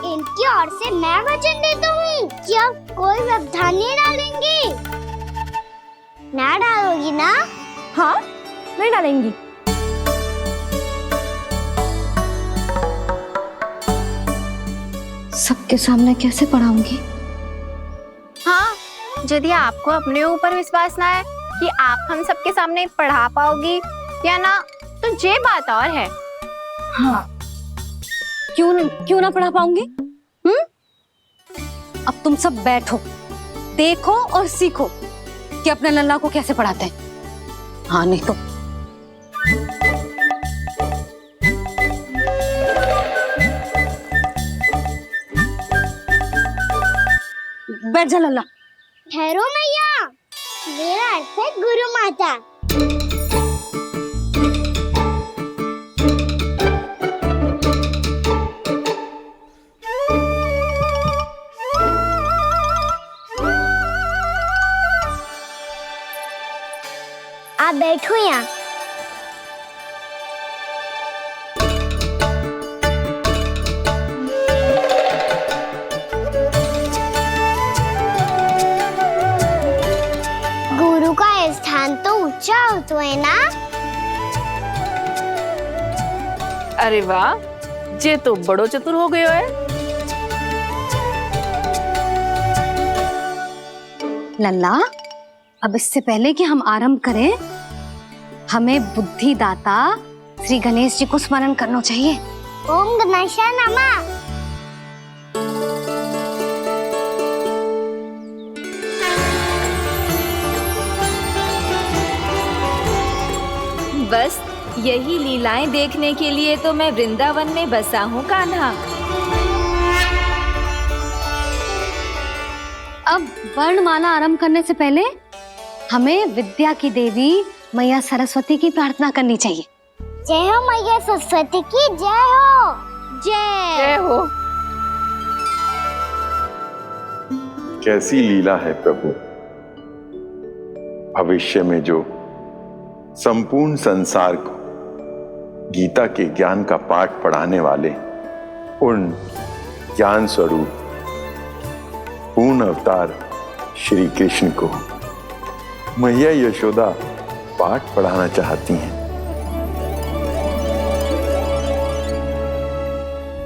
इनकी ओर से मैं वचन देता हूँ कि अब कोई व्यवधान नहीं डालेंगी। ना डालोगी ना? हाँ, नहीं डालेंगी। सबके सामने कैसे पढ़ाऊंगी? हाँ, यदि आपको अपने ऊपर विश्वास ना है कि आप हम सबके सामने पढ़ा पाओगी या ना, तो ये बात और है। हाँ, क्यों ना पढ़ा पाऊंगी? अब तुम सब बैठो, देखो और सीखो कि अपने लल्ला को कैसे पढ़ाते हैं। हाँ नहीं तो बैठ जा लल्ला। ठहरो मैया, मेरा अर्थ है गुरु माता। आप बैठो यहाँ। गुरु का स्थान तो ऊंचा होता है ना। अरे वाह, जे तो बड़ो चतुर हो गयो है। लल्ला, अब इससे पहले कि हम आरंभ करें, हमें बुद्धि दाता श्री गणेश जी को स्मरण करना चाहिए। ओम गणेशाय नमः। बस यही लीलाएं देखने के लिए तो मैं वृंदावन में बसा हूँ कान्हा। अब वर्णमाला आरंभ करने से पहले हमें विद्या की देवी मैया सरस्वती की प्रार्थना करनी चाहिए। जय हो मैया सरस्वती की जय हो। जय हो। कैसी लीला है प्रभु। भविष्य में जो संपूर्ण संसार को गीता के ज्ञान का पाठ पढ़ाने वाले उन ज्ञान स्वरूप पूर्ण अवतार श्री कृष्ण को मैया यशोदा पाठ पढ़ाना चाहती हैं।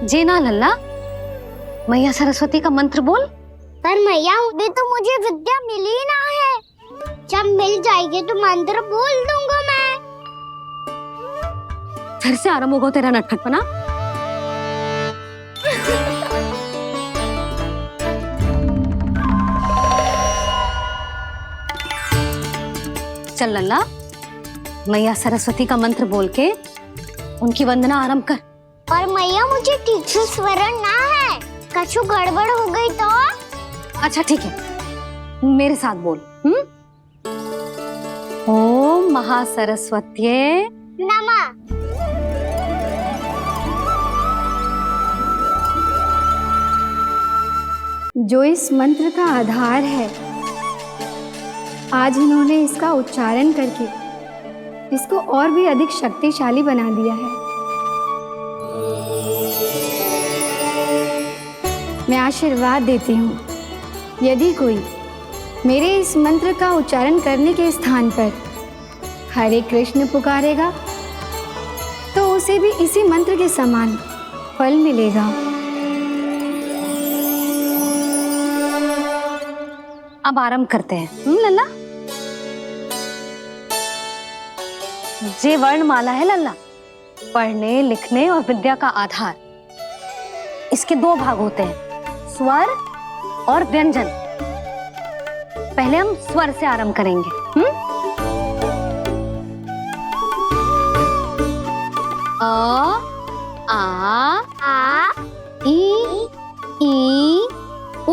जी ना लल्ला, मैया सरस्वती का मंत्र बोल। पर मैया अभी तो मुझे विद्या मिली ना है। जब मिल जाएगी तो मंत्र बोल दूंगा मैं। फिर से आरंभ होगा तेरा नटखटपना। चल लल्ला, मैया सरस्वती का मंत्र बोल के उनकी वंदना आरंभ कर। पर मैया मुझे ठीक से स्मरण ना है, कछु गड़बड़ हो गई तो? अच्छा ठीक है, मेरे साथ बोल। ओम महासरस्वत्ये नमः। जो इस मंत्र का आधार है, आज इन्होंने इसका उच्चारण करके इसको और भी अधिक शक्तिशाली बना दिया है। मैं आशीर्वाद देती हूँ, यदि कोई मेरे इस मंत्र का उच्चारण करने के स्थान पर हरे कृष्ण पुकारेगा तो उसे भी इसी मंत्र के समान फल मिलेगा। अब आरंभ करते हैं। लल्ला, जे वर्णमाला है लल्ला, पढ़ने लिखने और विद्या का आधार। इसके दो भाग होते हैं, स्वर और व्यंजन। पहले हम स्वर से आरंभ करेंगे। अ, आ, ई, उ,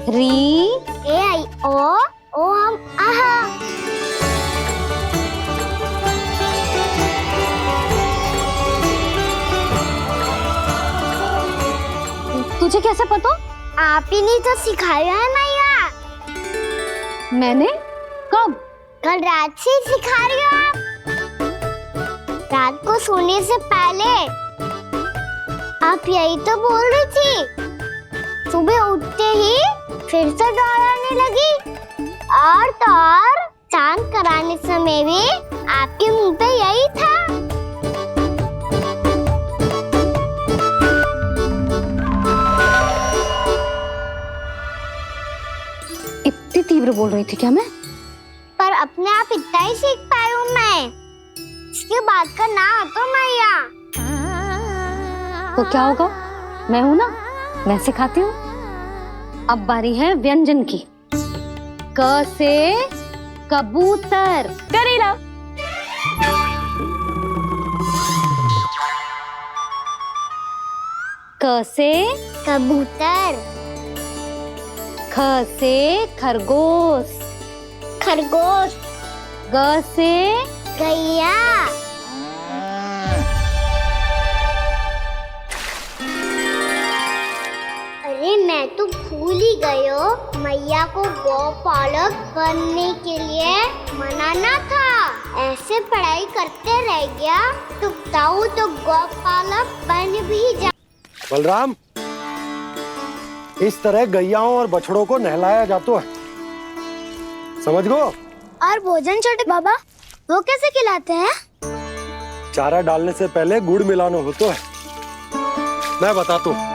री, ए आई ओ हम आहा। तुझे कैसे पता? आप ही नहीं तो सिखाया है मैया। मैंने? कब? कल रात से सिखा रही हो आप। रात को सोने से पहले आप यही तो बोल रही थी। सुबह उठते ही फिर से दोहराने लगी, और तो और चांद कराने समय भी आपके मुंह पे यही था। इतनी तीव्र बोल रही थी क्या मैं? पर अपने आप इतना ही सीख पाई हूँ मैं। इसके बाद का ना तो मैया। तो क्या होगा? मैं हूं ना, मैं सिखाती हूँ। अब बारी है व्यंजन की। क से कबूतर। करेला। क से कबूतर। ख से खरगोश। खरगोश। ग से गैया। अरे मैं तो भूल ही गई हूँ, मैया को गौपालक बनने के लिए मनाना था। ऐसे पढ़ाई करते रह गया तो बताऊँ तो गौपालक बन भी जा। बलराम, इस तरह गैयाओं और बछड़ों को नहलाया जाता है, समझ गो? और भोजन छोटे बाबा वो कैसे खिलाते हैं? चारा डालने से पहले गुड़ मिलाना होता है, मैं बताता हूँ।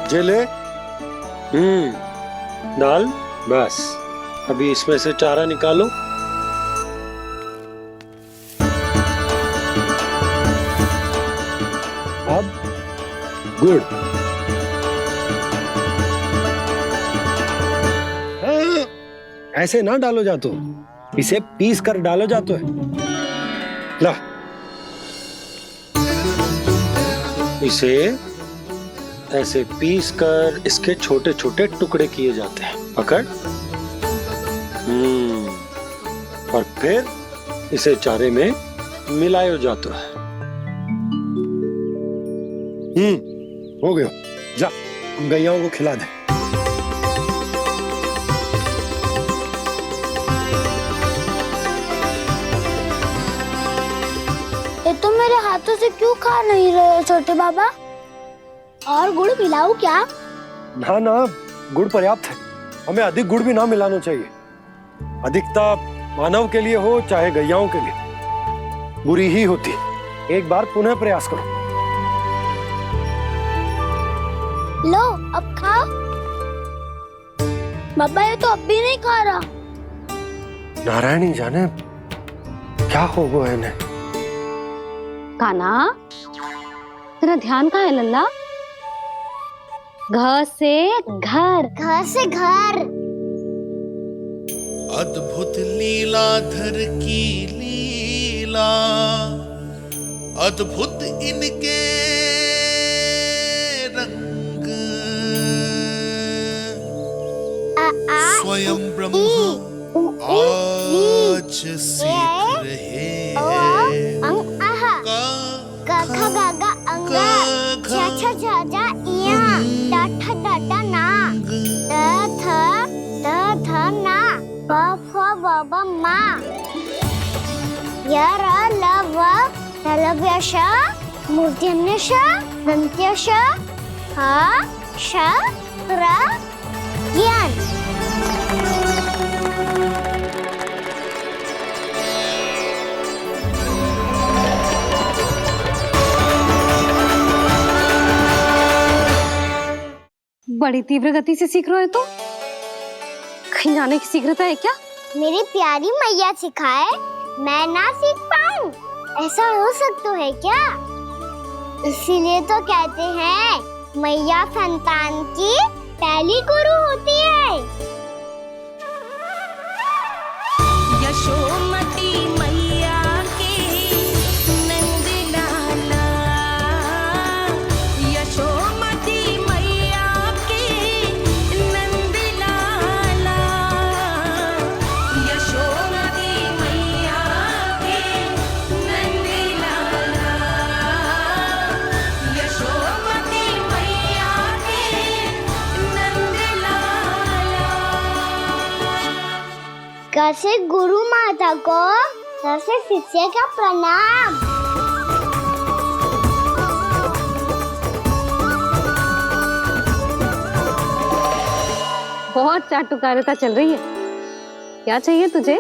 जे ले, डाल, बस। अभी इसमें से चारा निकालो। अब गुड़। ऐसे ना डालो जातो, इसे पीस कर डालो जातो है। ला, इसे ऐसे पीस कर इसके छोटे छोटे टुकड़े किए जाते हैं। पकड़। और फिर इसे चारे में मिलाया जाता है। हो गया, जा गैयाओं को खिला दे। ये तो मेरे हाथों से क्यों खा नहीं रहे छोटे बाबा? और गुड़ मिलाऊं क्या? ना ना, गुड़ पर्याप्त है। हमें अधिक गुड़ भी ना मिलाना चाहिए। अधिकता मानव के लिए हो चाहे गैयाओं के लिए बुरी ही होती। एक बार पुनः प्रयास करो। लो अब खाओ। बाबा ये तो अब भी नहीं खा रहा। नारायण ही जाने क्या हो गया इन्हें। कान्हा, तेरा ध्यान कहाँ है लल्ला? घ से घर। घर से घर। अद्भुत लीलाधर की लीला, अद्भुत इनके रंग, स्वयं ब्रह्म आज सीख रहे हैं। ग ख ग घ अंग, छ छ झ झ इया, ट ठ ड ड ना, द थ ना, ब फ ब ब मा, य र ल व ललव्य श, मूर्धन्य श, दन्त्य श, ह श र ज्ञान। बड़ी तीव्र गति से सीख रहे हो तो कहीं जाने की शीघ्रता है क्या? मेरी प्यारी मैया सिखाए, मैं ना सीख पाऊं, ऐसा हो सकता है क्या? इसीलिए तो कहते हैं मैया संतान की पहली गुरु होती है। यशोमती मैया के नंद लाला, यशोमती मैया के नंद लाला, यशोमती मैया के नंद लाला, यशोमती मैया के नंद लाला। कैसे गुरु माता को, कैसे शिष्य का प्रणाम। बहुत चाटुकारिता चल रही है। क्या चाहिए तुझे?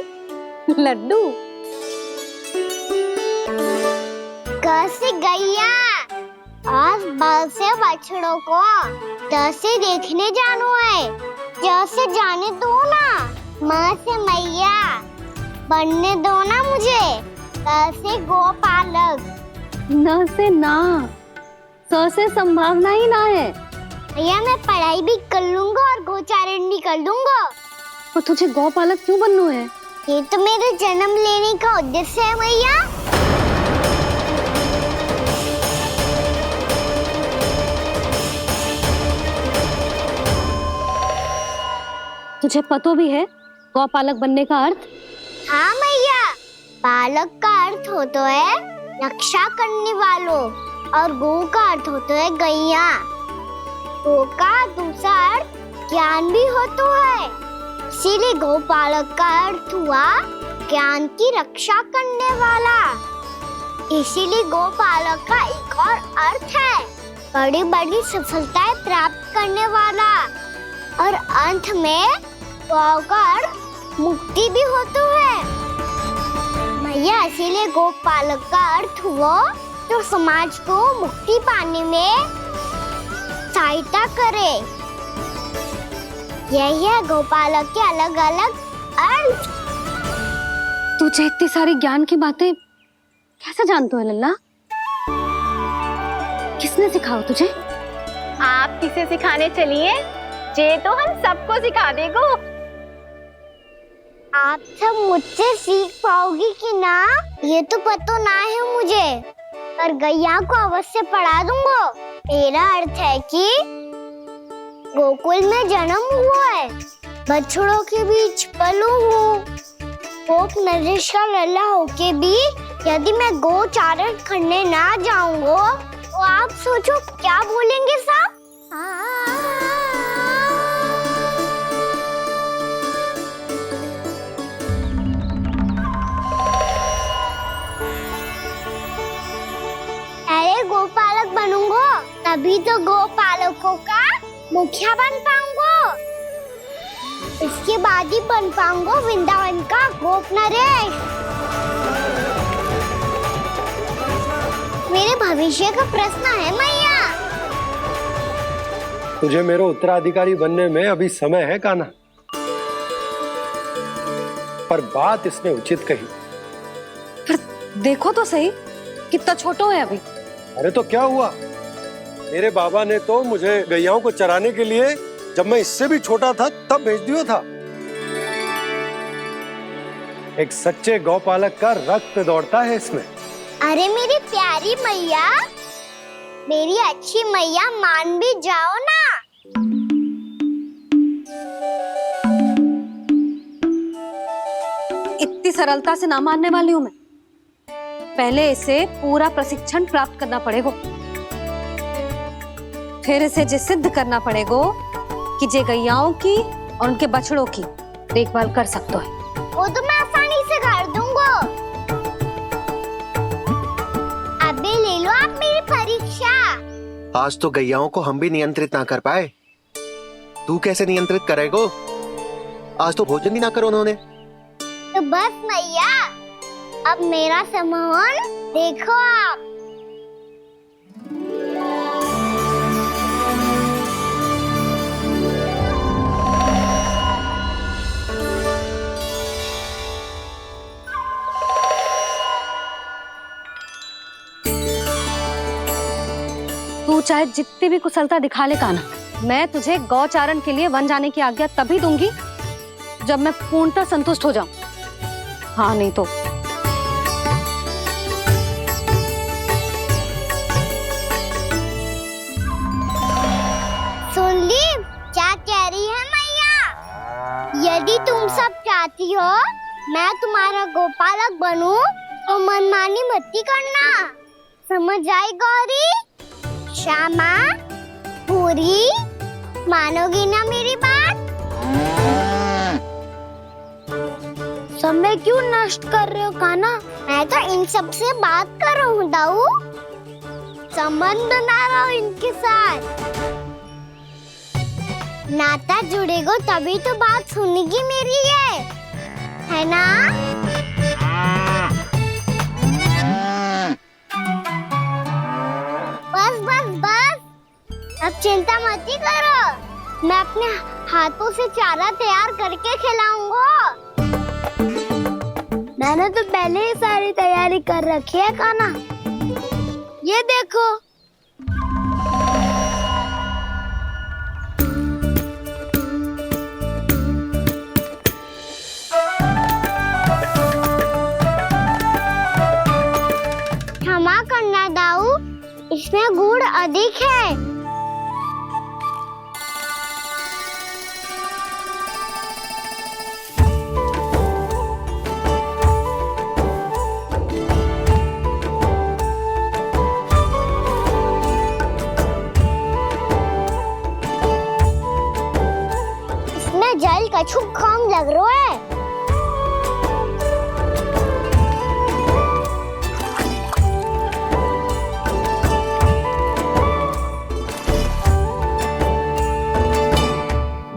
लड्डू? कैसे गैया आज बाल से बछड़ों को कैसे देखने जानो है, जैसे जाने दो ना, माँ से मैया बनने दो ना मुझे, कैसे गोपालक। न से ना, 100 से संभावना ही ना है। भैया मैं पढ़ाई भी कर लूंगा और गोचारण भी कर लूंगा। तो तुझे गौपालक क्यों बनना है? ये तो मेरे जन्म लेने का उद्देश्य है भैया। तुझे पता भी है गौपालक बनने का अर्थ? हाँ भैया, पालक का अर्थ होता है रक्षा करने वालों और गौ का अर्थ होता है गैया। गौ का दूसरा अर्थ ज्ञान भी होता है, इसीलिए गौपालक का अर्थ हुआ ज्ञान की रक्षा करने वाला। इसीलिए गौपालक का एक और अर्थ है बड़ी बड़ी सफलताएं प्राप्त करने वाला, और अंत में गौ का अर्थ मुक्ति भी होता है भैया। इसीलिए गौपालक का अर्थ हुआ जो समाज को मुक्ति पाने में सहायता करे। यही है गौपालक के अलग अलग अर्थ। तुझे इतनी सारी ज्ञान की बातें कैसे जानते हो लल्ला? किसने सिखाओ तुझे? आप किसे सिखाने चलिए, जे तो हम सबको सिखा देगो। आप सब मुझसे सीख पाओगी कि ना ये तो पता ना है मुझे, पर गैया को अवश्य पढ़ा दूंगा। मेरा अर्थ है कि गोकुल में जन्म हुआ है, बछड़ों के बीच पलू हूँ, गोप नरेश का लल्ला होके भी यदि मैं गोचारण करने ना जाऊंगा तो आप सोचो क्या बोलेंगे सब? अरे गोपालक बनूंगा तभी तो गोपालकों का मुखिया बन पाऊंगा, इसके बाद ही बन पाऊंगा वृंदावन का गोप नरेश। मेरे भविष्य का प्रश्न है मैया। तुझे मेरे उत्तराधिकारी बनने में अभी समय है कान्हा, पर बात इसने उचित कही। पर देखो तो सही कितना छोटा है अभी। अरे तो क्या हुआ, मेरे बाबा ने तो मुझे गैयाओं को चराने के लिए जब मैं इससे भी छोटा था तब भेज दिया था। एक सच्चे गौपालक का रक्त दौड़ता है इसमें। अरे मेरी प्यारी मैया, मेरी अच्छी मैया, मान भी जाओ ना। इतनी सरलता से ना मानने वाली हूँ मैं। पहले इसे पूरा प्रशिक्षण प्राप्त करना पड़ेगा, फिर इसे जे सिद्ध करना पड़ेगा कि जे गैयाओं की और उनके बछड़ों की देखभाल कर सकता है। वो तो मैं आसानी से कर दूंगा। अबे ले लो आप मेरी परीक्षा। आज तो गैयाओं को हम भी नियंत्रित ना कर पाए, तू कैसे नियंत्रित करेगो? आज तो भोजन ही ना करो उन्होंने। तो बस मैया, अब मेरा सम्मान देखो आप। तू चाहे जितनी भी कुशलता दिखा ले कान्हा, मैं तुझे गौचारण के लिए वन जाने की आज्ञा तभी दूंगी जब मैं पूर्णतः संतुष्ट हो जाऊं। हाँ नहीं तो सुन ली क्या कह रही है मैया? यदि तुम सब चाहती हो मैं तुम्हारा गोपालक बनूं तो मनमानी मत करना, समझ आई गौरी? श्यामा, पूरी, मानोगी ना मेरी बात? समय क्यों नष्ट कर रहे हो कान्हा? मैं तो इन सब से बात कर रहा हूँ दाऊ, संबंध बना रहा हूँ इनके साथ। नाता जुड़ेगा तभी तो बात सुनेगी मेरी है ना? बस बस बस, अब चिंता मत ही करो, मैं अपने हाथों से चारा तैयार करके खिलाऊंगा। मैंने तो पहले ही सारी तैयारी कर रखी है कान्हा, ये देखो। करना दाऊ, इसमें गुड़ अधिक है। इसमें जल कछु कम लग रहा है।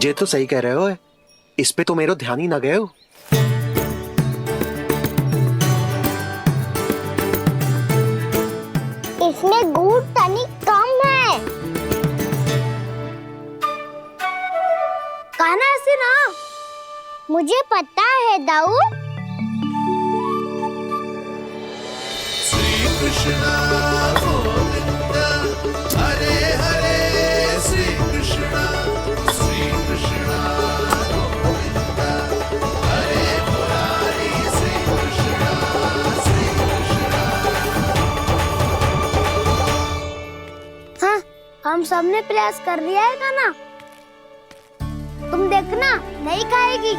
ये तो सही कह रहे हो, इस पे तो मेरो ध्यान ही ना गए हो। इसमें गुड़ तनिक कम है। कहना ऐसे ना, मुझे पता है दाऊ। श्री कृष्ण गोविंद हरे हरे, श्री कृष्ण गोविंद हरे मुरारी, श्री कृष्ण हाँ, हम सबने प्रयास कर लिया है खाना। तुम देखना नहीं खाएगी।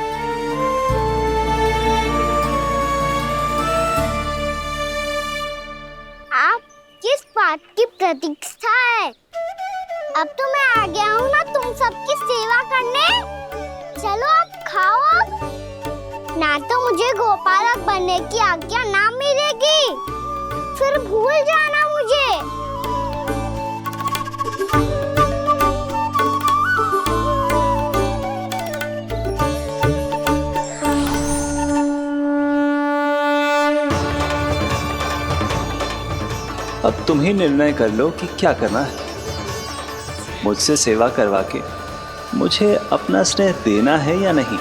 आप किस बात की प्रतीक्षा है? अब तो मैं आ गया हूँ ना तुम सबकी सेवा करने। चलो अब खाओ अब। ना तो मुझे गोपालक बनने की आज्ञा ना मिलेगी, फिर भूल जाना मुझे। अब तुम ही निर्णय कर लो कि क्या करना है। मुझसे सेवा करवा के मुझे अपना स्नेह देना है या नहीं।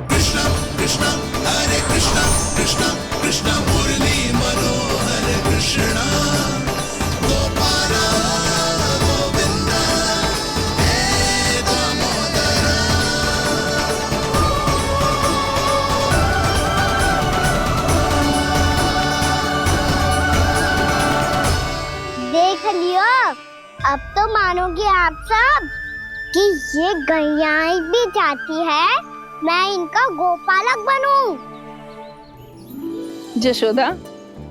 कृष्ण कृष्ण हरे कृष्ण, कृष्ण कृष्ण मुरली मनोहर कृष्ण गोपाल गोविंद हे दामोदर। देख लियो, अब तो मानोगे आप सब कि ये गैयाएं भी चाहती है मैं इनका गोपालक बनूं। जशोदा,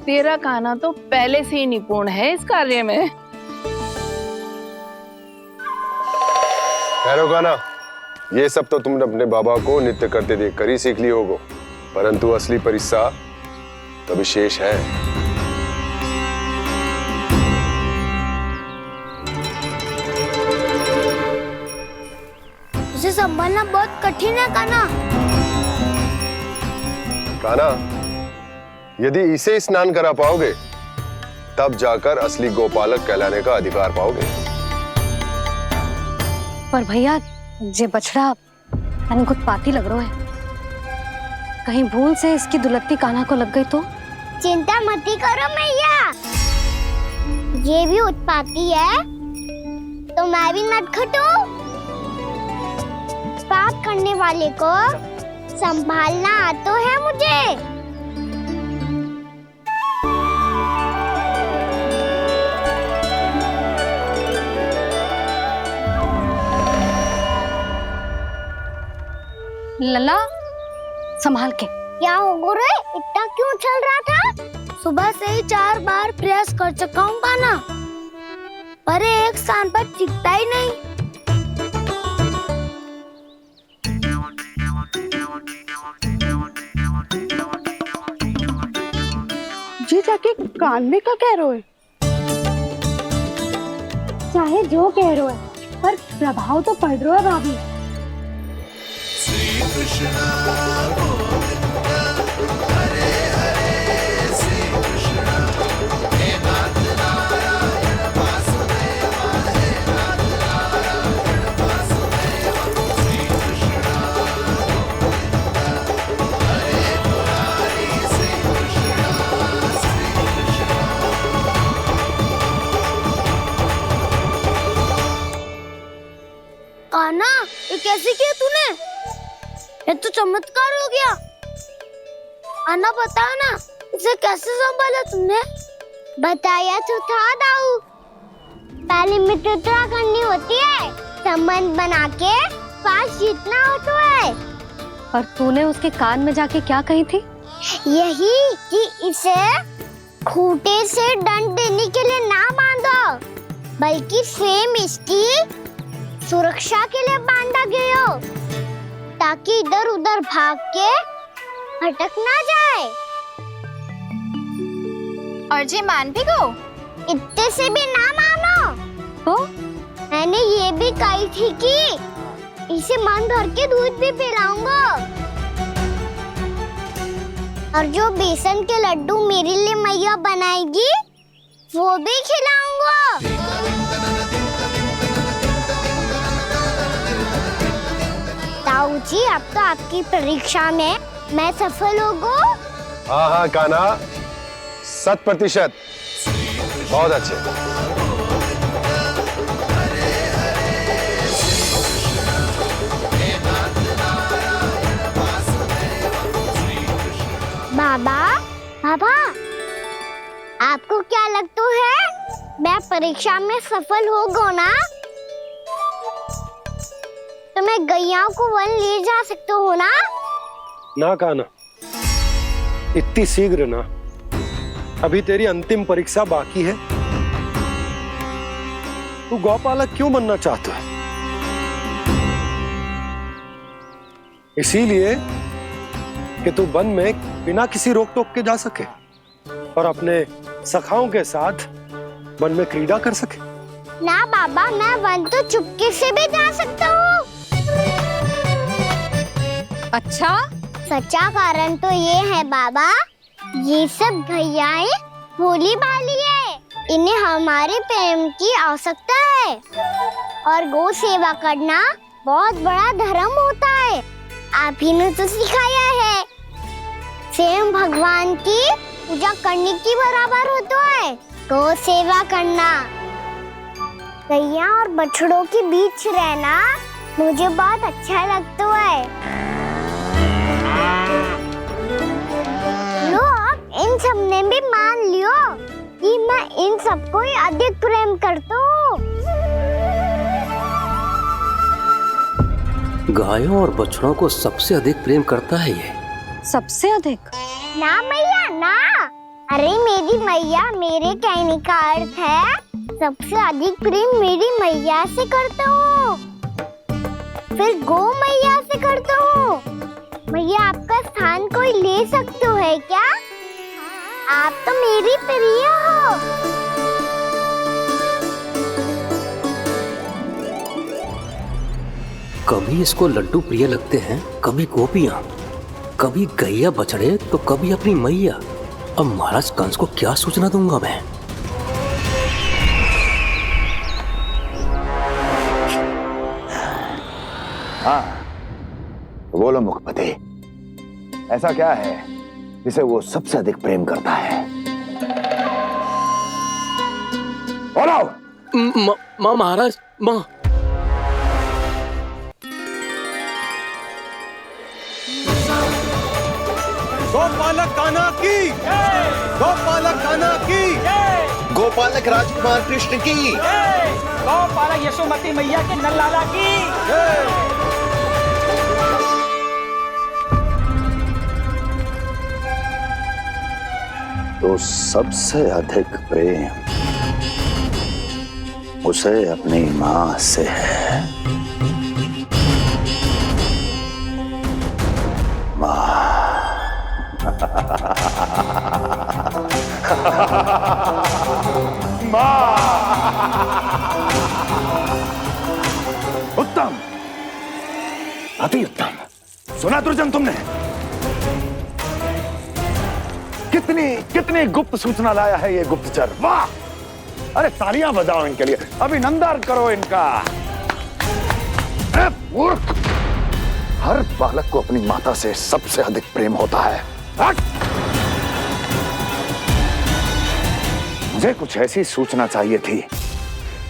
तेरा कान्हा तो पहले से ही निपुण है इस कार्य में। ठहरो कान्हा, ये सब तो तुमने अपने बाबा को नित्य करते देख कर ही सीख ली होगो, परंतु असली परिस्सा तो विशेष है। उसे संभालना बहुत कठिन है कान्हा। कान्हा, यदि इसे स्नान करा पाओगे तब जाकर असली गोपालक कहलाने का अधिकार पाओगे। पर भैया, ये बछड़ा तनिक उत्पाती लग रहा है। कहीं भूल से इसकी दुलत्ती कान्हा को लग गई तो? चिंता मती करो मैया, ये भी उत्पाती है तो मैं भी नटखट हूँ। पाप करने वाले को संभालना आता है मुझे। लला, संभाल के। क्या हो गुरु, इतना क्यों चल रहा था? सुबह से ही 4 बार प्रयास कर चुका हूँ कान्हा, पर एक स्थान पर टिकता ही नहीं। जी जाके कान में क्या कह रहे हो? चाहे जो कह रहे हो, पर प्रभाव तो पड़ रहा है भाभी। श्री कृष्ण गोविंद हरे हरे, श्री कृष्ण हे नाथ नारायण वासुदेव, हे नाथ नारायण वासुदेव। श्री कृष्ण गोविंद हरे मुरारी, श्री कृष्ण कान्हा, ये कैसे किया तूने? तुम्हें? ये तो चमत्कार हो गया। आना बताओ ना, इसे कैसे संभाला तुमने? बताया तो था दाऊ, पहले मित्रता करनी होती है, संबंध बना के पास जीतना होता है। और तूने उसके कान में जाके क्या कही थी? यही कि इसे खूंटे से दंड देने के लिए ना बांधो, बल्कि स्वयं इसकी सुरक्षा के लिए बांधा गया हो, ताकि इधर उधर भाग के भटक ना जाए। और जी मान भी गो? इतने से भी ना मानो। तो मैंने ये भी कही थी कि इसे मन भर के दूध भी पिलाऊंगा, और जो बेसन के लड्डू मेरे लिए मैया बनाएगी वो भी खिलाऊंगा। ताऊ जी, अब तो आपकी परीक्षा में मैं सफल होगा। हाँ हाँ कान्हा, 100%। बहुत अच्छे। बाबा, बाबा, आपको क्या लगता है मैं परीक्षा में सफल होगा ना? तो मैं गैया को वन ले जा सकता हूँ ना? ना कान्हा, इतनी शीघ्र ना, अभी तेरी अंतिम परीक्षा बाकी है। तू गौपालक क्यों बनना चाहता है? इसीलिए कि तू वन में बिना किसी रोक टोक के जा सके और अपने सखाओं के साथ वन में क्रीड़ा कर सके। ना बाबा, मैं वन तो चुपके से भी जा सकता हूँ। अच्छा? सच्चा कारण तो ये है बाबा, ये सब भैयाएं भोली भाली है, इन्हें हमारे प्रेम की आवश्यकता है, और गौ सेवा करना बहुत बड़ा धर्म होता है। आप ही ने तो सिखाया है, स्वयं भगवान की पूजा करने की बराबर होता है गौ सेवा करना। गैया और बछड़ों के बीच रहना मुझे बहुत अच्छा लगता है। लो, अब इन सब ने भी मान लियो कि मैं इन सबको ही अधिक प्रेम करता हूँ। गायों और बछड़ों को सबसे अधिक प्रेम करता है ये। सबसे अधिक? ना मैया ना, अरे मेरी मैया, मेरे कहने का अर्थ है सबसे अधिक प्रेम मेरी मैया से करता हूँ, फिर गौ मैया से करता हूँ। मैया, आपका स्थान कोई ले सकते है क्या? आप तो मेरी प्रिय हो। कभी इसको लड्डू प्रिय लगते हैं, कभी गोपियां, कभी गैया बछड़े, तो कभी अपनी मैया। अब महाराज कंस को क्या सूचना दूंगा मैं? हाँ, बोलो मुखपति, ऐसा क्या है जिसे वो सबसे अधिक प्रेम करता है? बोलो। माँ महाराज, माँ। गोपालक कान्हा की, गोपालक कान्हा की, गोपालक राजकुमार कृष्ण की, गौपालक यशोमती मैया के नल लाला की। तो सबसे अधिक प्रेम उसे अपनी माँ से है। माँ। उत्तम, अति उत्तम। सुना दुर्जन तुमने? कितनी कितनी गुप्त सूचना लाया है ये गुप्तचर। वाह! अरे तालियां बजाओ इनके लिए, अभिनंदन करो इनका। मूर्ख! हर बालक को अपनी माता से सबसे अधिक प्रेम होता है। मुझे कुछ ऐसी सूचना चाहिए थी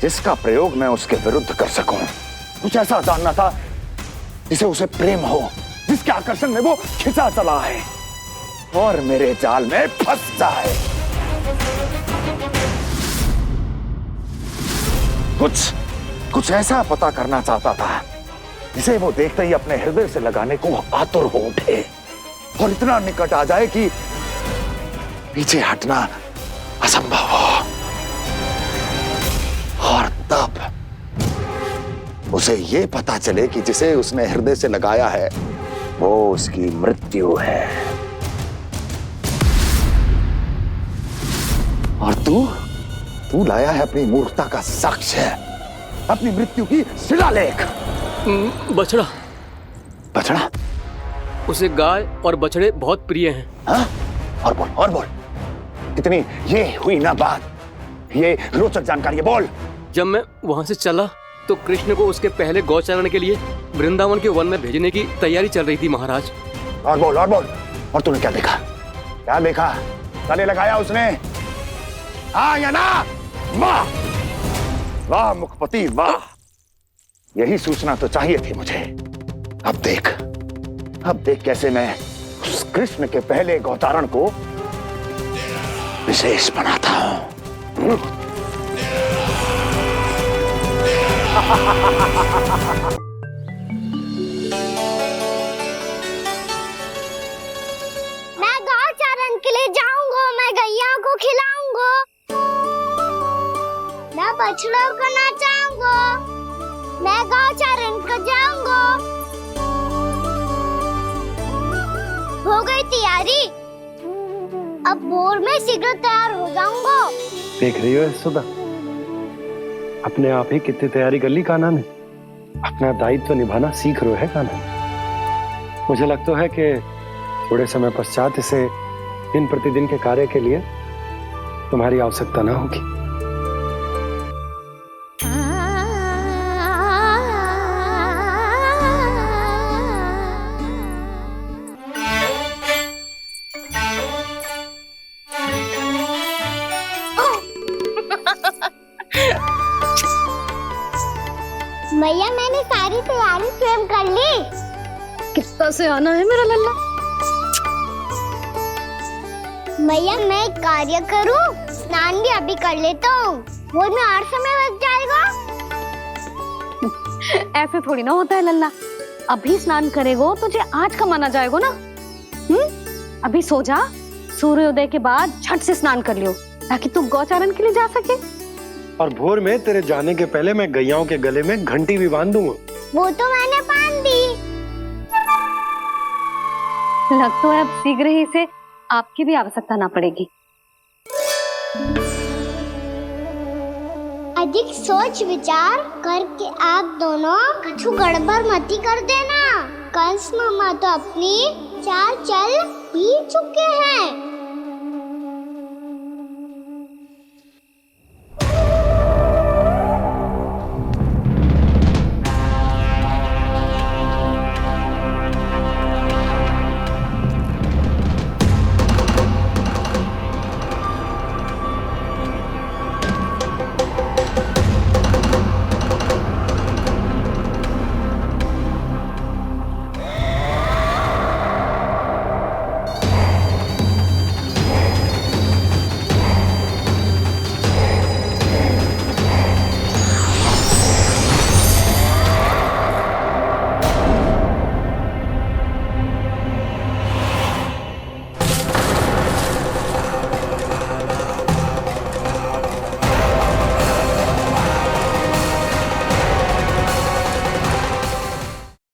जिसका प्रयोग मैं उसके विरुद्ध कर सकूं। कुछ ऐसा जानना था जिसे उसे प्रेम हो, जिसके आकर्षण में वो खिंचा चला है और मेरे जाल में फंस जाए। कुछ ऐसा पता करना चाहता था जिसे वो देखते ही अपने हृदय से लगाने को आतुर हो उठे और इतना निकट आ जाए कि पीछे हटना असंभव हो। और तब उसे ये पता चले कि जिसे उसने हृदय से लगाया है वो उसकी मृत्यु है। और तू लाया है अपनी मूर्खता का साक्ष्य, अपनी मृत्यु की शिलालेख। बछड़ा बछड़ा? उसे गाय और बछड़े बहुत प्रिय हैं। हाँ? और बोल इतनी ये हुई ना बात, ये रोचक जानकारी है, बोल। जब मैं वहां से चला तो कृष्ण को उसके पहले गौचारण के लिए वृंदावन के वन में भेजने की तैयारी चल रही थी महाराज। और बोल और तूने क्या देखा? गले लगाया उसने? हाँ या ना? वाह मुखपति वाह, यही सूचना तो चाहिए थी मुझे। अब देख कैसे मैं उस कृष्ण के पहले गौचारण को विशेष बनाता हूं। मैं गौचारण के लिए जाऊंगा, मैं गैया को खिलाऊंगा, मैं बछड़ों को नचाऊंगा, मैं गौचारण को जाऊंगा। हो गई तैयारी, अब भोर में शीघ्र तैयार हो जाऊंगा। देख रही हो सुधा, अपने आप ही कितनी तैयारी कर ली कान्हा ने। अपना दायित्व निभाना सीख रहे है कान्हा। मुझे लगता है कि थोड़े समय पश्चात इसे दिन प्रतिदिन के कार्य के लिए तुम्हारी आवश्यकता ना होगी। भैया मैंने सारी तैयारी स्वयं कर ली। कितना से आना है मेरा लल्ला? भैया मैं एक कार्य करूं, स्नान भी अभी कर लेता हूँ, वो में और समय लग जाएगा। ऐसे थोड़ी ना होता है लल्ला, अभी स्नान करेगो तुझे आज कमाना जाएगो ना। अभी सो जा, सूर्योदय के बाद झट से स्नान कर लियो ताकि तू गौचारण के लिए जा सके। और भोर में तेरे जाने के पहले मैं गैयाओं के गले में घंटी भी बांध दूंगा। वो तो मैंने बांध दी। लग तो है अब शीघ्र ही से आपकी भी आवश्यकता ना पड़ेगी। अधिक सोच विचार करके आप दोनों कछु गड़बड़ मती कर देना। कंस मामा तो अपनी चाल चल भी चुके हैं।